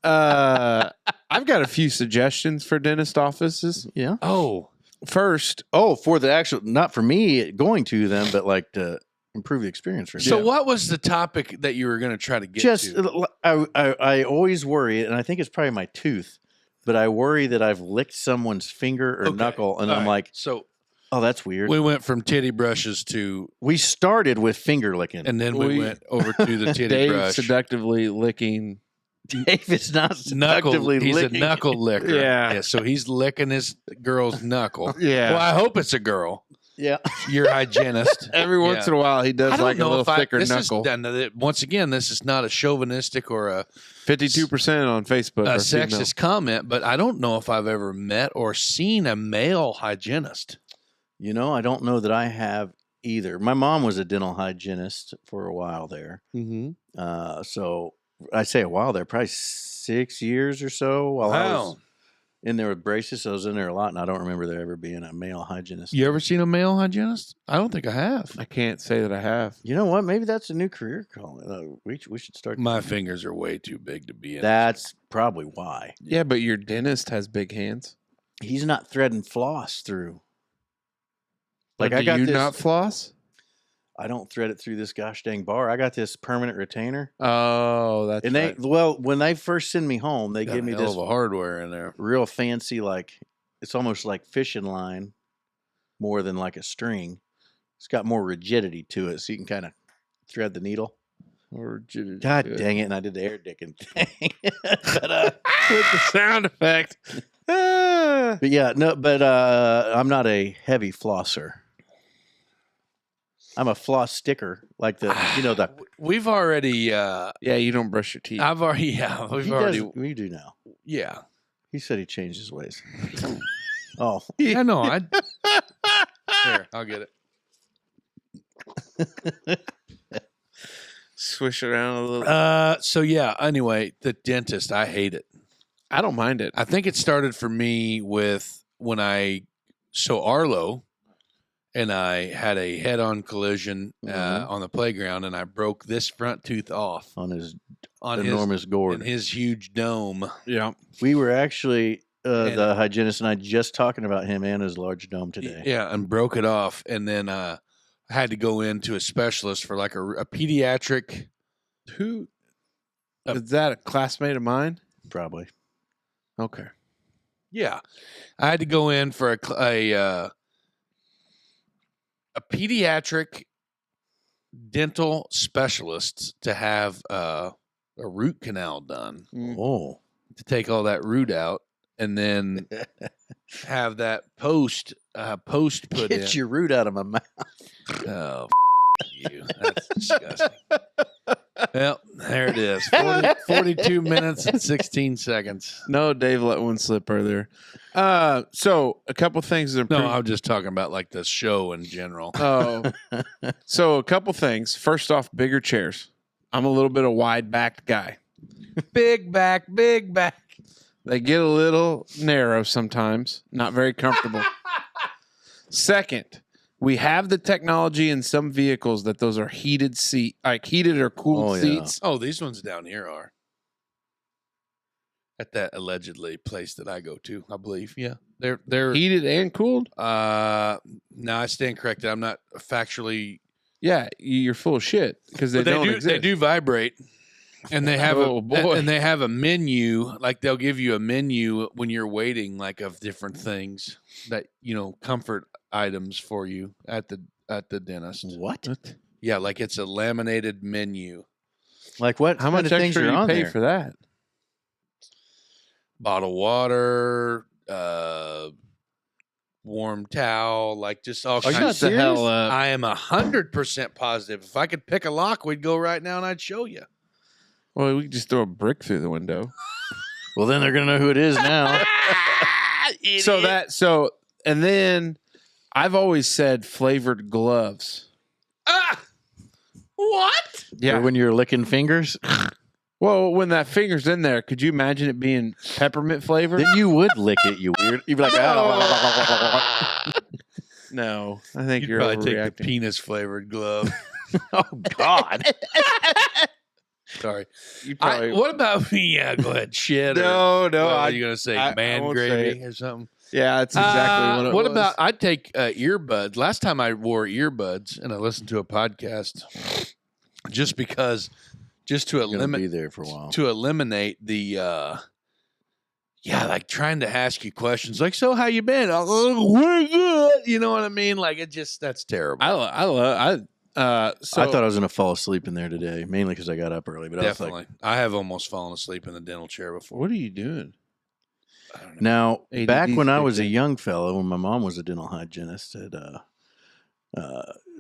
I've got a few suggestions for dentist offices. Yeah. Oh. First, For the actual, not for me going to them, but like to improve the experience for So them. what was the topic that you were going to try to get to? I always worry, and I think it's probably my tooth, but I worry that I've licked someone's finger or Okay. knuckle, and All I'm right. like, So oh, that's weird. we went from titty brushes to, We started with finger licking. and then we We- went over to the titty Dave brush. seductively licking. Dave is not Knuckle. seductively He's licking. a knuckle licker. Yeah. So he's licking his girl's knuckle. Yeah. Well, I hope it's a girl. Yeah. You're a hygienist. Every once in a while, he does I don't like a know little if thicker this knuckle. Once again, this is not a chauvinistic or a 52% on Facebook. are female. sexist comment, but I don't know if I've ever met or seen a male hygienist. I don't know that I have either. My mom was a dental hygienist for a while there. Mm-hmm. So I say a while there, probably 6 years or so while I was in there with braces. So I was in there a lot, and I don't remember there ever being a male hygienist. You ever seen a male hygienist? I don't think I have. I can't say that I have. You know what? Maybe that's a new career call. We should start. My fingers are way too big to be in. That's probably why. Yeah, but your dentist has big hands. He's not threading floss through. Like, I do got you this. not floss? I don't thread it through this gosh dang bar. I got this permanent retainer. Oh, that's And right. when they first send me home, they Got give a me hell this of a hardware in there. real fancy, like it's almost like fishing line more than like a string. It's got more rigidity to it, so you can kind of thread the needle. God dang it! And I did the air dicking thing, but With the sound effect. but yeah, no, but I'm not a heavy flosser. I'm a floss sticker, like the We've already. Yeah, you don't brush your teeth. I've already. Yeah, we've already. we do now. Yeah. He said he changed his ways. Oh, Yeah. No. Here, I'll get it. Swish around a little. So yeah. Anyway, the dentist. I hate it. I don't mind it. I think it started for me with when Arlo and I had a head-on collision on the playground, and I broke this front tooth off on his on enormous gourd. in his huge dome. Yeah. We were actually the hygienist and I just talking about him and his large dome today. Yeah, and broke it off, and then I had to go into a specialist for like a pediatric. Who is that? A classmate of mine? Probably. Okay. Yeah, I had to go in for a pediatric dental specialist to have a root canal done, Oh, to take all that root out, and then have that post put in. get your root out of my mouth. Oh, you. That's disgusting. Well, there it is. 42 minutes and 16 seconds. No, Dave let one slip earlier. So a couple things. No, I'm just talking about like the show in general. Oh, so a couple things. First off, bigger chairs. I'm a little bit of wide backed guy. Big back. They get a little narrow sometimes. Not very comfortable. Second, we have the technology in some vehicles that those are heated or cooled Oh, yeah. seats. Oh, these ones down here are. At that allegedly place that I go to, I believe. Yeah. They're Heated and cooled? no, I stand corrected. I'm not factually Yeah, you're full of shit because they but don't exist. they do vibrate. And they have Oh, boy. and they have a menu, like they'll give you a menu when you're waiting, like of different things that comfort items for you at the dentist. What? Yeah, like it's a laminated menu. Like what? How much kind of things extra are do you on pay there? for that? Bottled water, warm towel, like just all Are you kinds. Shut the hell serious? up. I am 100% positive. If I could pick a lock, we'd go right now and I'd show you. Well, we could just throw a brick through the window. Well, then they're gonna know who it is now. And then I've always said flavored gloves. What? Or when you're licking fingers, Well, when that finger's in there, could you imagine it being peppermint flavored? then you would lick it. You weird. You'd be like, No, I think You'd you're probably take overreacting. the penis flavored glove. oh God. Sorry. You probably What about me? Yeah, go ahead. Shit. No, no, What I- are you going to say? I Man won't say gravy it. or something? Yeah, that's exactly what it was. about I'd take earbuds. Last time I wore earbuds and I listened to a podcast just to Gonna be eliminate there for a while. the like trying to ask you questions like, so how you been? We're good. You know what I mean? Like that's terrible. So I thought I was gonna fall asleep in there today, mainly because I got up early. But Definitely. I have almost fallen asleep in the dental chair before. what are you doing? I don't know. now, ADD back when I was a speaking. young fellow, when my mom was a dental hygienist at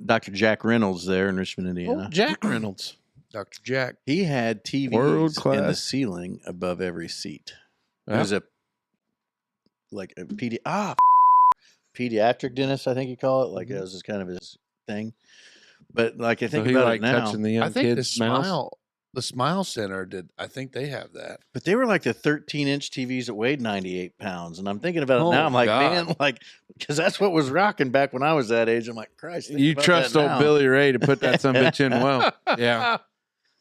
Dr. Jack Reynolds there in Richmond, Indiana, Jack Reynolds. Dr. Jack. he had TVs World in the class. ceiling above every seat. Yeah. It was a pediatric dentist, I think you call it. Like it was just kind of his thing. But like I think So he about like it now, touching the young I think the kids' mouths. Smile Center did. I think they have that. but they were like the 13-inch TVs that weighed 98 pounds. And I'm thinking about it Oh, now. I'm like, God. man, like, because that's what was rocking back when I was that age. I'm like, Christ, think You about trust that old now. Billy Ray to put that son bitch in well. Yeah.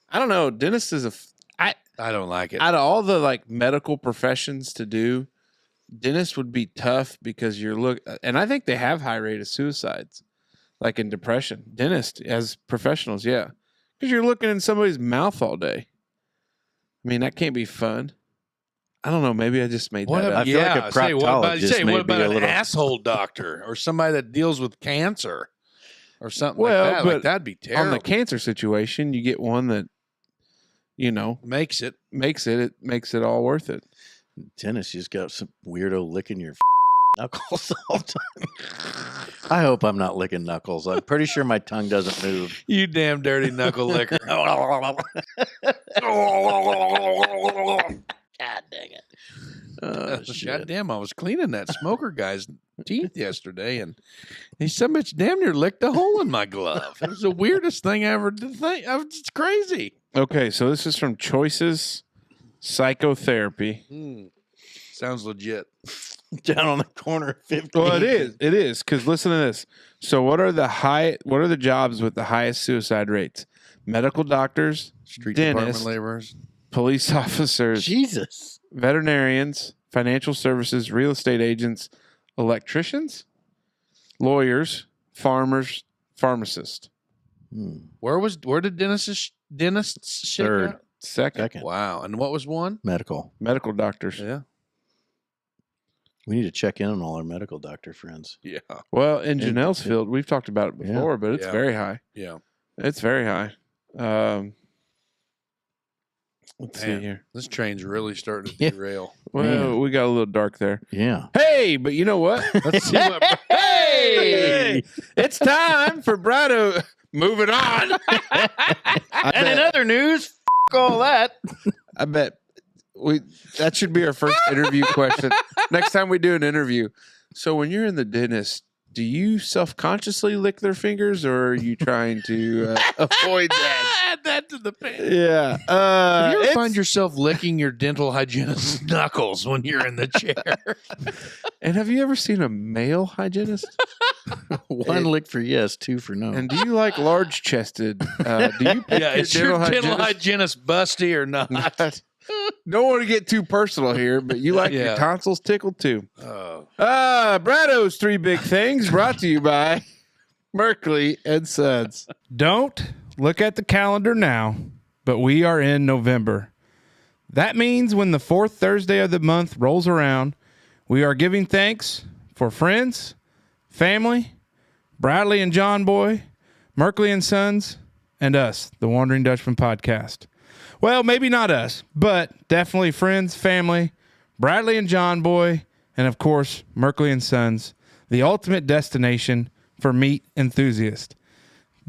I don't know. Dentist is I don't like it. out of all the like medical professions to do, dentist would be tough because and I think they have high rate of suicides, like in depression. Dentist as professionals, yeah, because you're looking in somebody's mouth all day. I mean, that can't be fun. I don't know. Maybe I just made What that about, up. feel like a what about, proctologist may what be about a an little- asshole doctor or somebody that deals with cancer or something Well, like that? but Like, that'd be terrible. On the cancer situation, you get one that Makes it. makes it makes it all worth it. Tennis, you just got some weirdo licking your knuckles all the time. I hope I'm not licking knuckles. I'm pretty sure my tongue doesn't move. You damn dirty knuckle licker. God dang it. Oh, God shit. damn, I was cleaning that smoker guy's teeth yesterday, and he some bitch damn near licked a hole in my glove. It was the weirdest thing I ever did think. It's crazy. Okay, so this is from Choices Psychotherapy. Sounds legit. Down on the corner of 50. Well, it is. It is because listen to this. So, what are the jobs with the highest suicide rates? Medical doctors, Street dentists, department laborers. police officers, Jesus. veterinarians, financial services, real estate agents, electricians, lawyers, farmers, pharmacists. Where did dentists shake Third. out? Second, Wow. And what was one? Medical. medical doctors. Yeah. We need to check in on all our medical doctor friends. Yeah. Well, in Janelle's field, we've talked about it Yeah. before, but it's Yeah. very high. Yeah. It's very high. Let's see Man. here. This train's really starting to Yeah. derail. Well, Man. we got a little dark there. Yeah. Hey, but you know what? Let's see what. Hey, it's time for Brado. Moving on. And in other news, all that. I bet that should be our first interview question. Next time we do an interview. So when you're in the dentist, do you self-consciously lick their fingers, or are you trying to avoid that? Add that to the pan. Yeah. Do you ever It's- find yourself licking your dental hygienist's knuckles when you're in the chair? And have you ever seen a male hygienist? One lick for yes, two for no. And do you like large-chested? Do you pick Yeah, your is your dental hygienist? hygienist busty or not? Don't want to get too personal here, but you like Yeah. your tonsils tickled too. Oh. Brado's Three Big Things brought to you by Merkley and Sons. Don't look at the calendar now. but we are in November. That means when the fourth Thursday of the month rolls around, we are giving thanks for friends, family, Bradley and John Boy, Merkley and Sons, and us, the Wondering Dutchmen Podcast. Well, maybe not us, but definitely friends, family, Bradley and John Boy, and of course, Merkley and Sons, the ultimate destination for meat enthusiasts.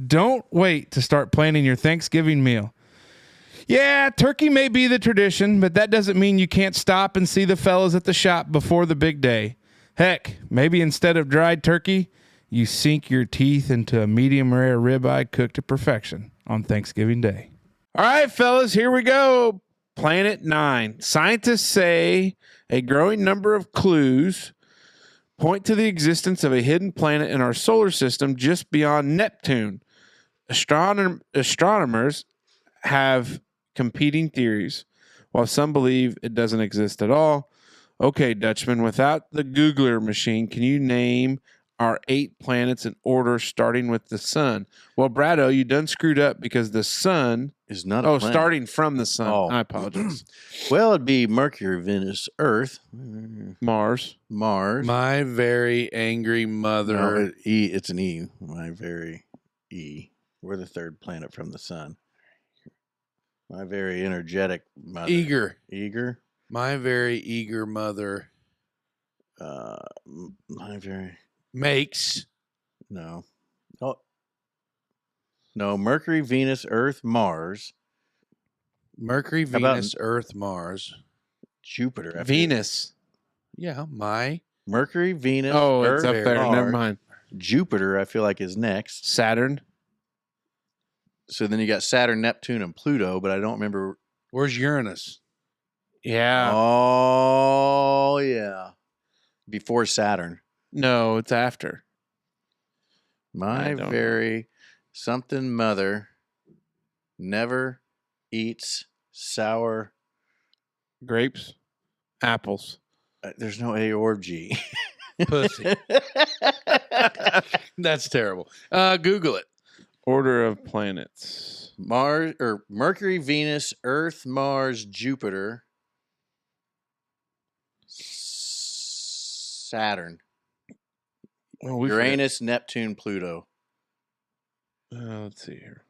Don't wait to start planning your Thanksgiving meal. Yeah, turkey may be the tradition, but that doesn't mean you can't stop and see the fellas at the shop before the big day. Heck, maybe instead of dried turkey, you sink your teeth into a medium rare ribeye cooked to perfection on Thanksgiving Day. All right, fellas, here we go. Planet 9. Scientists say a growing number of clues point to the existence of a hidden planet in our solar system just beyond Neptune. Astronomers have competing theories, while some believe it doesn't exist at all. Okay, Dutchman, without the Googler machine, can you name our 8 planets in order starting with the sun? Well, Brado, you done screwed up because the sun is not a planet. Starting from the sun. Oh. I apologize. Well, it'd be Mercury, Venus, Earth, Mars. My very angry mother. No, it's an E. My very E. We're the third planet from the sun. My very energetic mother. Eager. My very eager mother. My very... Makes. No. Oh. No, Mercury, Venus, Earth, Mars. Mercury, Venus, Earth, Mars. Jupiter. Venus. Yeah, my. Mercury, Venus, Oh, Earth, it's up there. Mars. Never mind. Jupiter, I feel like, is next. Saturn. So then you got Saturn, Neptune, and Pluto, but I don't remember. Where's Uranus? Yeah. Oh, yeah. Before Saturn. No, it's after. My very something mother never eats sour grapes, apples. There's no A or G. Pussy. That's terrible. Google it. Order of planets. Mars or Mercury, Venus, Earth, Mars, Jupiter, Saturn, Uranus, Neptune, Pluto. Let's see here.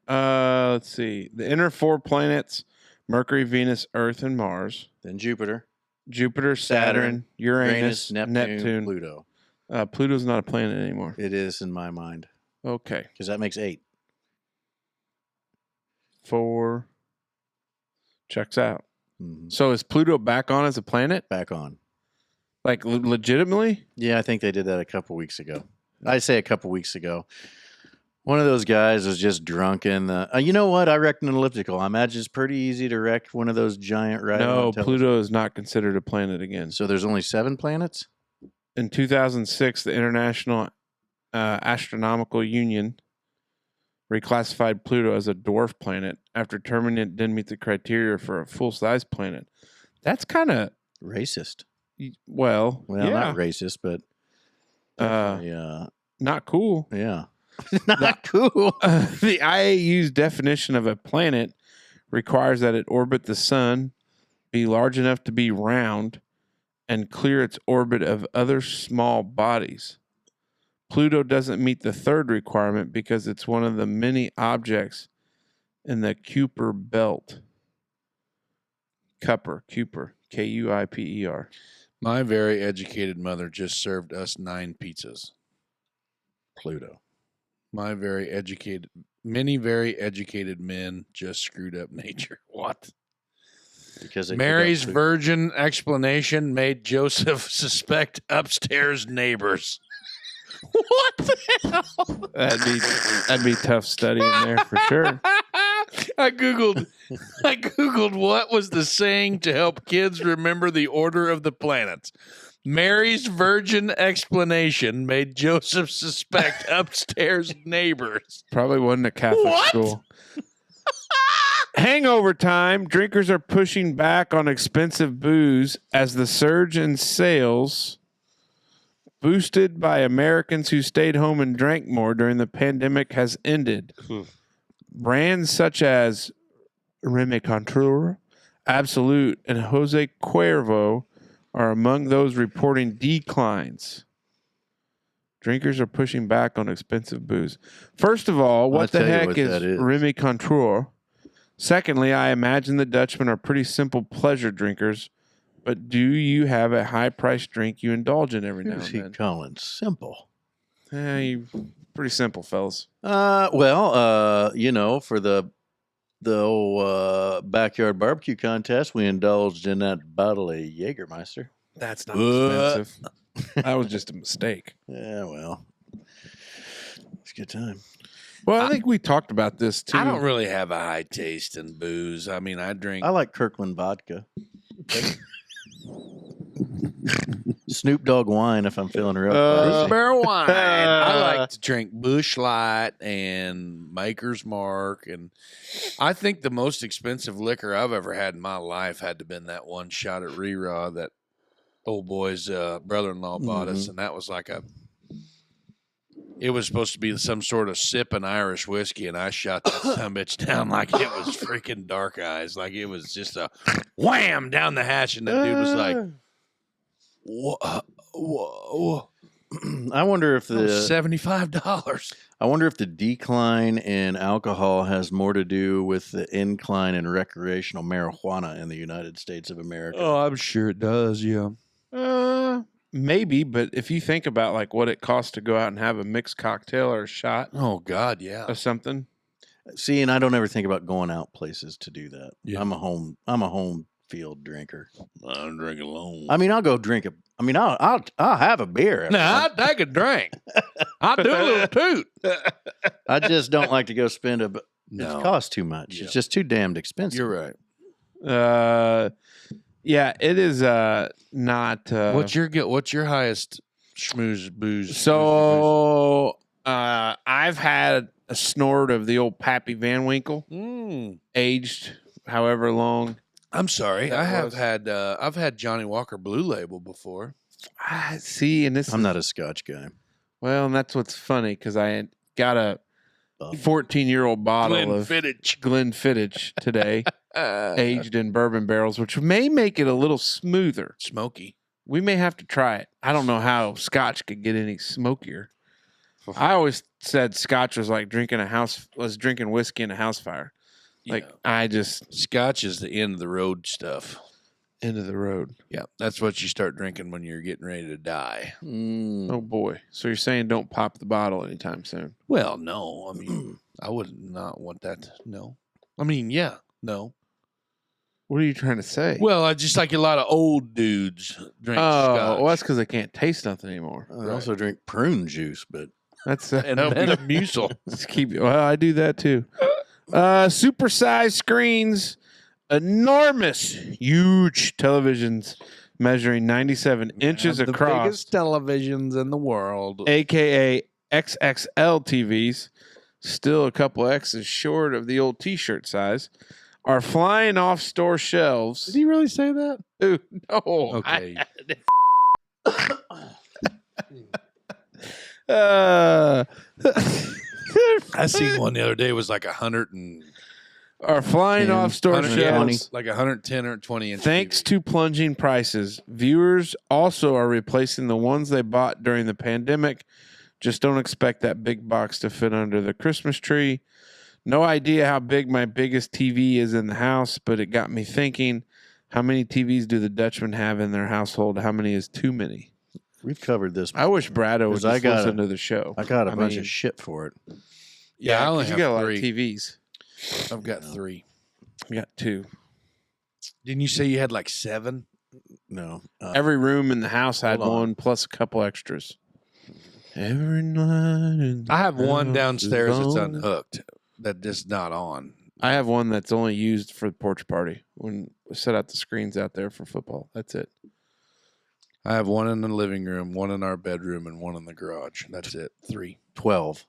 Let's see. The inner 4 planets: Mercury, Venus, Earth, and Mars. Then Jupiter, Saturn, Uranus, Neptune, Pluto. Pluto's not a planet anymore. It is in my mind. Okay. Because that makes 8. 4. Checks out. Mm-hmm. So is Pluto back on as a planet? Back on. Like legitimately? Yeah, I think they did that a couple weeks ago. I say a couple weeks ago. One of those guys was just drunk in the... you know what? I wrecked an elliptical. I imagine it's pretty easy to wreck one of those giant... No, Pluto is not considered a planet again. So there's only 7 planets? In 2006, the International Astronomical Union reclassified Pluto as a dwarf planet after determining it didn't meet the criteria for a full-size planet. That's kind of... Racist. Well, yeah. Not racist, but... not cool. Yeah. Not cool. The IAU's definition of a planet requires that it orbit the sun, be large enough to be round, and clear its orbit of other small bodies. Pluto doesn't meet the third requirement because it's one of the many objects in the Kuiper belt. Kuiper, Kuiper. My very educated mother just served us 9 pizzas. Pluto. Many very educated men just screwed up nature. What? Because Mary's virgin explanation made Joseph suspect upstairs neighbors. What the hell? That'd be tough studying there for sure. I googled what was the saying to help kids remember the order of the planets. Mary's virgin explanation made Joseph suspect upstairs neighbors. Probably wasn't a Catholic school. Hangover time. Drinkers are pushing back on expensive booze as the surge in sales, boosted by Americans who stayed home and drank more during the pandemic, has ended. Brands such as Remy Contour, Absolute, and Jose Cuervo are among those reporting declines. Drinkers are pushing back on expensive booze. First of all, what the heck is Remy Contour? Secondly, I imagine the Dutchmen are pretty simple pleasure drinkers, but do you have a high-priced drink you indulge in every now and then? Colin, simple. Pretty simple, fellas. For the old backyard barbecue contest, we indulged in that bottle of Jägermeister. That's not expensive. That was just a mistake. Yeah, well, it's a good time. Well, I think we talked about this too. I don't really have a high taste in booze. I mean, I like Kirkland vodka. Snoop Dogg wine if I'm feeling real. Barrel wine. I like to drink Busch Light and Maker's Mark, and I think the most expensive liquor I've ever had in my life had to have been that one shot at Reraw that old boy's brother-in-law bought us, and that was like it was supposed to be some sort of sipping Irish whiskey, and I shot that son bitch down like it was freaking Dark Eyes. Like it was just a wham down the hatch, and that dude was like, whoa. I wonder if $75. I wonder if the decline in alcohol has more to do with the incline in recreational marijuana in the United States of America. Oh, I'm sure it does, yeah. Maybe, but if you think about like what it costs to go out and have a mixed cocktail or a shot Oh God, yeah. of something. See, and I don't ever think about going out places to do that. Yeah. I'm a home field drinker. I don't drink alone. I mean, I'll go drink I'll have a beer. I'll take a drink. I'll do a little toot. I just don't like to go spend No. It costs too much. Yeah. It's just too damned expensive. You're right. Yeah, it is not. What's your highest schmooze booze? So I've had a snort of the old Pappy Van Winkle, aged however long. I'm sorry, That I have was- had I've had Johnny Walker Blue Label before. See, and this I'm is, not a Scotch guy. well, and that's what's funny because I had got a 14-year-old bottle of Glenfiddich today, aged in bourbon barrels, which may make it a little smoother. Smoky. We may have to try it. I don't know how Scotch could get any smokier. I always said Scotch was like drinking whiskey in a house fire. Like Scotch is the end of the road stuff. End of the road. Yeah, that's what you start drinking when you're getting ready to die. Oh boy! So you're saying don't pop the bottle anytime soon? Well, no, I mean I would not want that. No, I mean no. What are you trying to say? Well, I just like a lot of old dudes drink Scotch. Well, that's because they can't taste nothing anymore. I also drink prune juice, but That's and Metamucil. Just keep. Well, I do that too. Supersized screens, enormous, huge televisions measuring 97 inches the across, biggest televisions in the world. aka XXL TVs, still a couple X's short of the old T-shirt size, are flying off store shelves. Did he really say that? Dude, no. Okay. I seen one the other day. It was like 100 and Are flying 10, off store 120. shelves. like 110 or 20 inch. Thanks TV. to plunging prices, viewers also are replacing the ones they bought during the pandemic. Just don't expect that big box to fit under the Christmas tree. No idea how big my biggest TV is in the house, but it got me thinking, how many TVs do the Dutchmen have in their household? How many is too many? we've covered this. I wish Brado would 'Cause just listen to the show. I got a bunch mean, of shit for it. Yeah, I only 'cause you have got a lot three. of TVs. I've got 3. I got 2. Didn't you say you had like 7? No, Every room in the house had Hold on. one plus a couple extras. Every night. in I have the one house downstairs is that's on. unhooked that is not on. I have one that's only used for the porch party when we set out the screens out there for football. That's it. I have one in the living room, one in our bedroom, and one in the garage. That's it. 3. 12.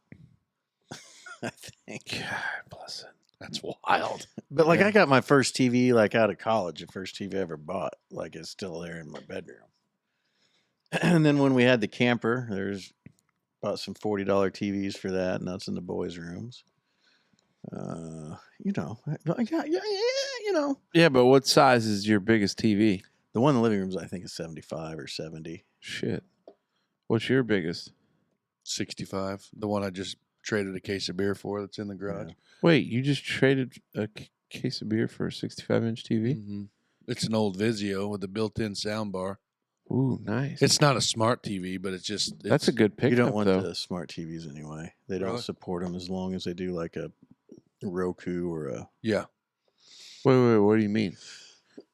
I think. God bless it. That's wild. But like I got my first TV like out of college, the first TV I ever bought. Like it's still there in my bedroom. And then when we had the camper, there's bought some $40 TVs for that, and that's in the boys' rooms. Yeah, but what size is your biggest TV? The one in the living room, I think, is 75 or 70. Shit. What's your biggest? 65. The one I just traded a case of beer for that's in the garage. Yeah. Wait, you just traded a case of beer for a 65-inch TV? Mm-hmm. It's an old Vizio with a built-in sound bar. Ooh, nice. It's not a smart TV, but That's a good pickup, You don't want though. the smart TVs anyway. They don't Really? support them as long as they do like a Roku or a. Yeah. Wait, what do you mean?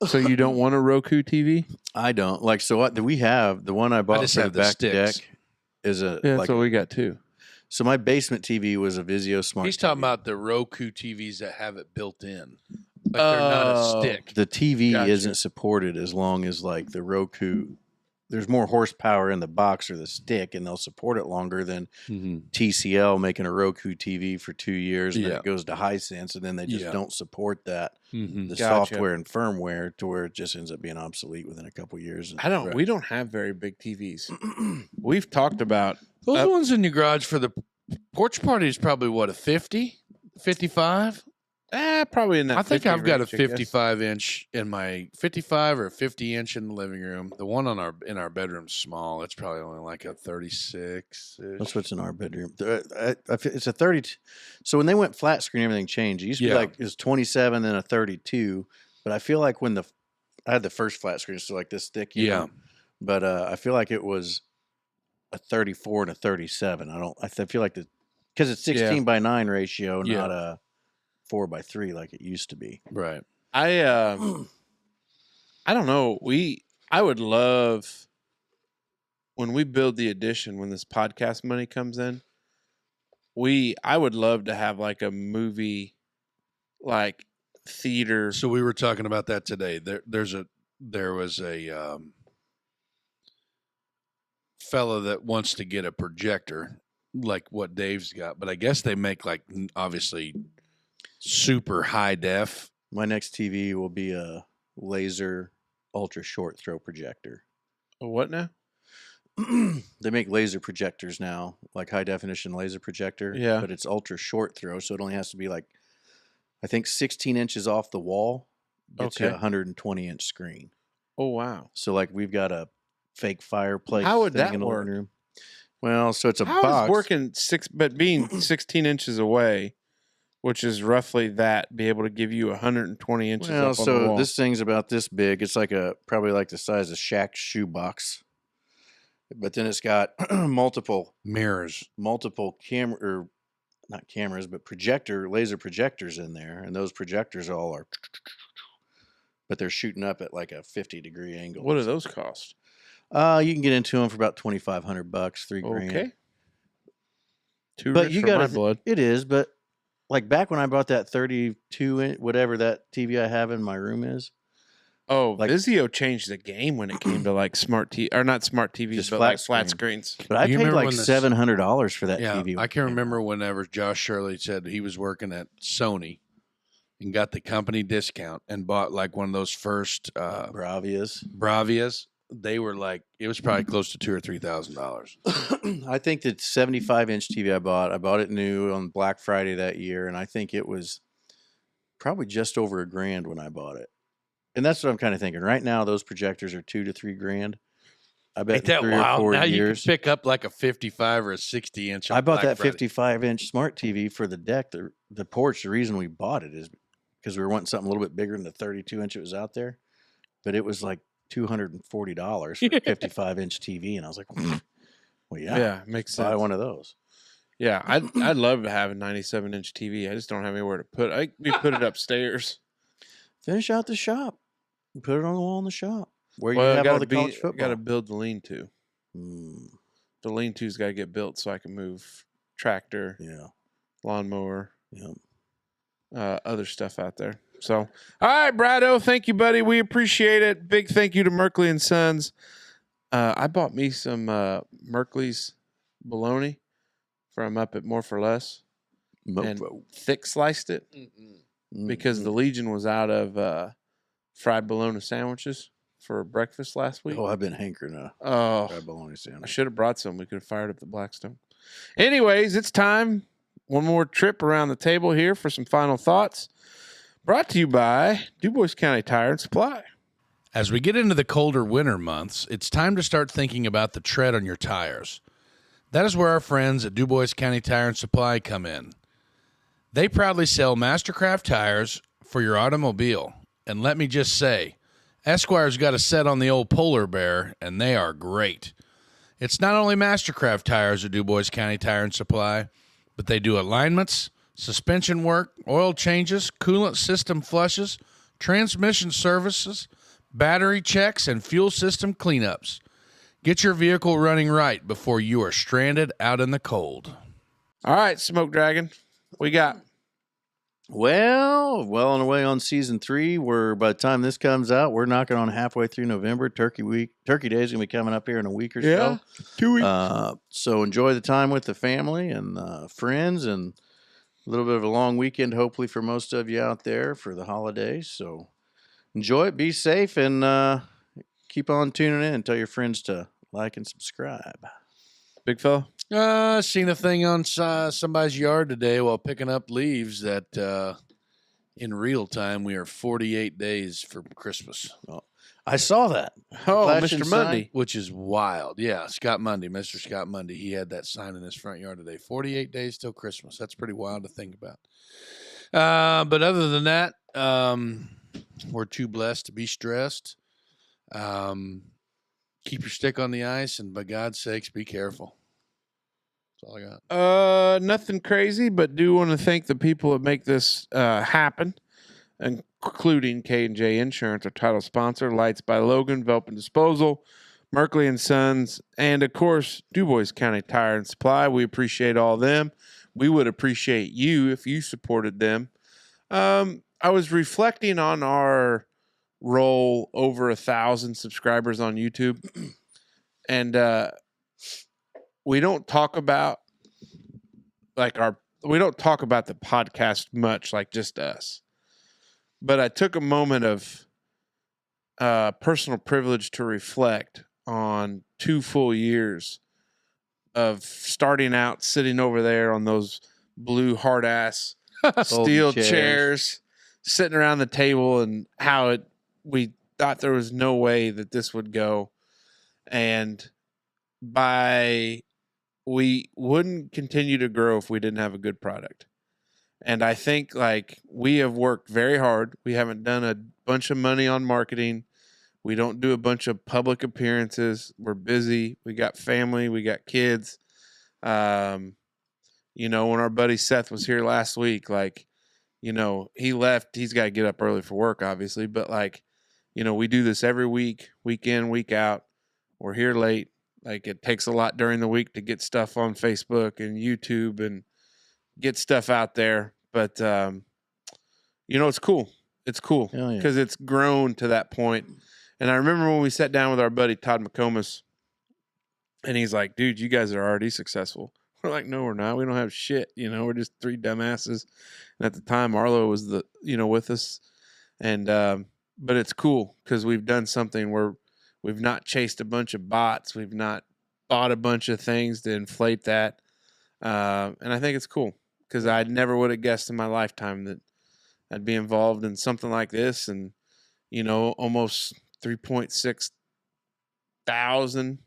So you don't want a Roku TV? I don't like. So what do we have? The one I bought just for the have the back sticks. deck is a. Yeah, like, that's what we got too. so my basement TV was a Vizio smart. He's talking TV. about the Roku TVs that have it built in. Like they're not a stick. The TV Gotcha. isn't supported as long as like the Roku. There's more horsepower in the box or the stick, and they'll support it longer than Mm-hmm. TCL making a Roku TV for 2 years, and then Yeah. it goes to Hisense, and then they just Yeah. don't support that Mm-hmm. the Gotcha. software and firmware to where it just ends up being obsolete within a couple years. We don't have very big TVs. We've talked about Those ones in your garage for the porch party is probably what, a 50? 55? probably in that. I think 50 I've got a range, I guess. 55 inch in my 55 or a 50 inch in the living room. The one in our bedroom's small. It's probably only like a 36. That's what's in our bedroom. It's a 30. So when they went flat screen, everything changed. It used to be Yeah. like it was 27 and a 32. But I feel like when I had the first flat screen, so like this thick. you Yeah. know, But I feel like it was a 34 and a 37. I feel like because it's 16:9 ratio, Yeah. not a 4:3 like it used to be. Right. I don't know. I would love when we build the addition, when this podcast money comes in, I would love to have like a movie, like theater. So we were talking about that today. There was a fella that wants to get a projector like what Dave's got, but I guess they make like obviously super high def. My next TV will be a laser ultra short throw projector. What now? They make laser projectors now, like high definition laser projector. Yeah. But it's ultra short throw, so it only has to be like, I think 16 inches off the wall gets you a Okay. 120-inch screen. Oh wow! So like we've got a fake fireplace. How would thing that in the living work? room. Well, so it's a How box. is working but being 16 inches away, which is roughly that, be able to give you 120 inches Well, up on the so wall? this thing's about this big. It's like probably like the size of Shaq's shoebox. But then it's got multiple Mirrors. camera, or not cameras, but laser projectors in there, and those projectors all are, but they're shooting up at like a 50-degree angle. What do those cost? You can get into them for about $2,500, $3,000. Okay. Too But rich you for got my blood. It is, but like back when I bought that 32-inch, whatever that TV I have in my room is, Oh, like- Vizio changed the game when it came to like smart TV, or not smart TVs, Just but flat like flat screen. screens. but I You paid remember like when this- $700 for that Yeah, TV. I can remember whenever Josh Shirley said he was working at Sony and got the company discount and bought like one of those first Bravias. Bravias. They were like, it was probably close to $2,000 or $3,000. I think the 75-inch TV I bought it new on Black Friday that year, and I think it was probably just over $1,000 when I bought it. And that's what I'm kind of thinking. Right now, those projectors are $2,000 to $3,000. I bet Ain't that 3 or wild? 4 Now years. you can pick up like a 55 or a 60 inch. I bought that 55-inch smart TV for the deck, the porch. The reason we bought it is because we were wanting something a little bit bigger than the 32-inch that was out there. But it was like $240 for a 55-inch TV, and I was like, well, yeah, Makes buy sense. one of those. Yeah, I'd love to have a 97-inch TV. I just don't have anywhere to put it. We put it upstairs. Finish out the shop. Put it on the wall in the shop where Well, you I have all gotta the college football. got to build the lean-to. Mm, The lean-to's got to get built so I can move tractor, yeah, lawnmower, yeah. other stuff out there. So, all right, Brado, thank you, buddy. We appreciate it. Big thank you to Merkley and Sons. I bought me some Merkley's bologna from up at More for Less and thick sliced it because the Legion was out of fried bologna sandwiches for breakfast last week. I've been hankering a Oh, fried bologna I sandwich. should have brought some. We could have fired up the Blackstone. Anyways, it's time. one more trip around the table here for some final thoughts. Brought to you by Dubois County Tire and Supply. As we get into the colder winter months, it's time to start thinking about the tread on your tires. That is where our friends at Dubois County Tire and Supply come in. They proudly sell Mastercraft tires for your automobile. And let me just say, Esquire's got a set on the old Polar Bear, and they are great. It's not only Mastercraft tires at Dubois County Tire and Supply, but they do alignments, suspension work, oil changes, coolant system flushes, transmission services, battery checks, and fuel system cleanups. Get your vehicle running right before you are stranded out in the cold. All right, Smoke Dragon, we got. Well on the way on season 3. We're by the time this comes out, we're knocking on halfway through November. Turkey Day is gonna be coming up here in a week or so. 2 weeks. So enjoy the time with the family and friends, and a little bit of a long weekend, hopefully for most of you out there for the holidays. So enjoy it, be safe, and keep on tuning in and tell your friends to like and subscribe. Big fella. Seen a thing on somebody's yard today while picking up leaves that in real time we are 48 days from Christmas. I saw that. Oh, Flashing Mr. sign. Mundy. Which is wild. Yeah, Mr. Scott Mundy. He had that sign in his front yard today. 48 days till Christmas. That's pretty wild to think about. But other than that, we're too blessed to be stressed. Keep your stick on the ice, and by God's sakes, be careful. That's all I got. Nothing crazy, but do want to thank the people that make this happen, including K&J Insurance, our title sponsor, Lights by Logan, Velpen Disposal, Merkley and Sons, and of course, Dubois County Tire and Supply. We appreciate all of them. We would appreciate you if you supported them. I was reflecting on our roll over 1,000 subscribers on YouTube, and we don't talk about we don't talk about the podcast much, like just us. But I took a moment of personal privilege to reflect on 2 full years of starting out, sitting over there on those blue hard ass steel chairs, sitting around the table, and how we thought there was no way that this would go. And we wouldn't continue to grow if we didn't have a good product. And I think we have worked very hard. We haven't done a bunch of money on marketing. We don't do a bunch of public appearances. We're busy. We got family. We got kids. When our buddy Seth was here last week, he left. He's got to get up early for work, obviously. But we do this every week, week in, week out. We're here late. It takes a lot during the week to get stuff on Facebook and YouTube and get stuff out there. But, it's cool. It's cool because it's grown to that point. And I remember when we sat down with our buddy Todd McComas, and he's like, dude, you guys are already successful. We're like, no, we're not. We don't have shit. We're just 3 dumbasses. And at the time, Arlo was with us. And, but it's cool because we've done something where we've not chased a bunch of bots. We've not bought a bunch of things to inflate that. And I think it's cool because I never would have guessed in my lifetime that I'd be involved in something like this. And, almost 3.6 thousand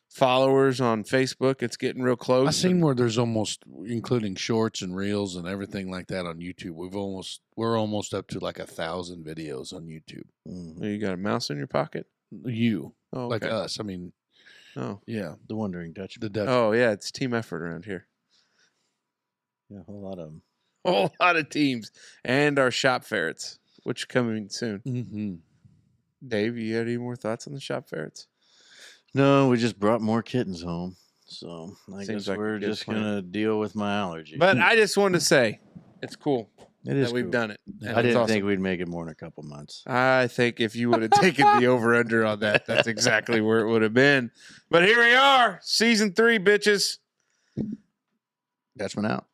followers on Facebook. It's getting real close. I've seen where there's almost, including shorts and reels and everything like that on YouTube. We're almost up to 1,000 videos on YouTube. You got a mouse in your pocket? You, okay. Like us. I mean, yeah, The Wondering Dutchmen. the Dutch. Oh yeah, it's team effort around here. Yeah, a whole lot of them. Whole lot of teams, and our shop ferrets, which are coming soon. Mm-hmm. Dave, you had any more thoughts on the shop ferrets? No, we just brought more kittens home. So I Seems guess like a we're good just plan. going to deal with my allergy. But I just wanted to say, it's cool it is that we've cool. done it. I didn't awesome. think we'd make it more than a couple months. I think if you would have taken the over-under on that, that's exactly where it would have been. But here we are, season 3, bitches. Dutchman out.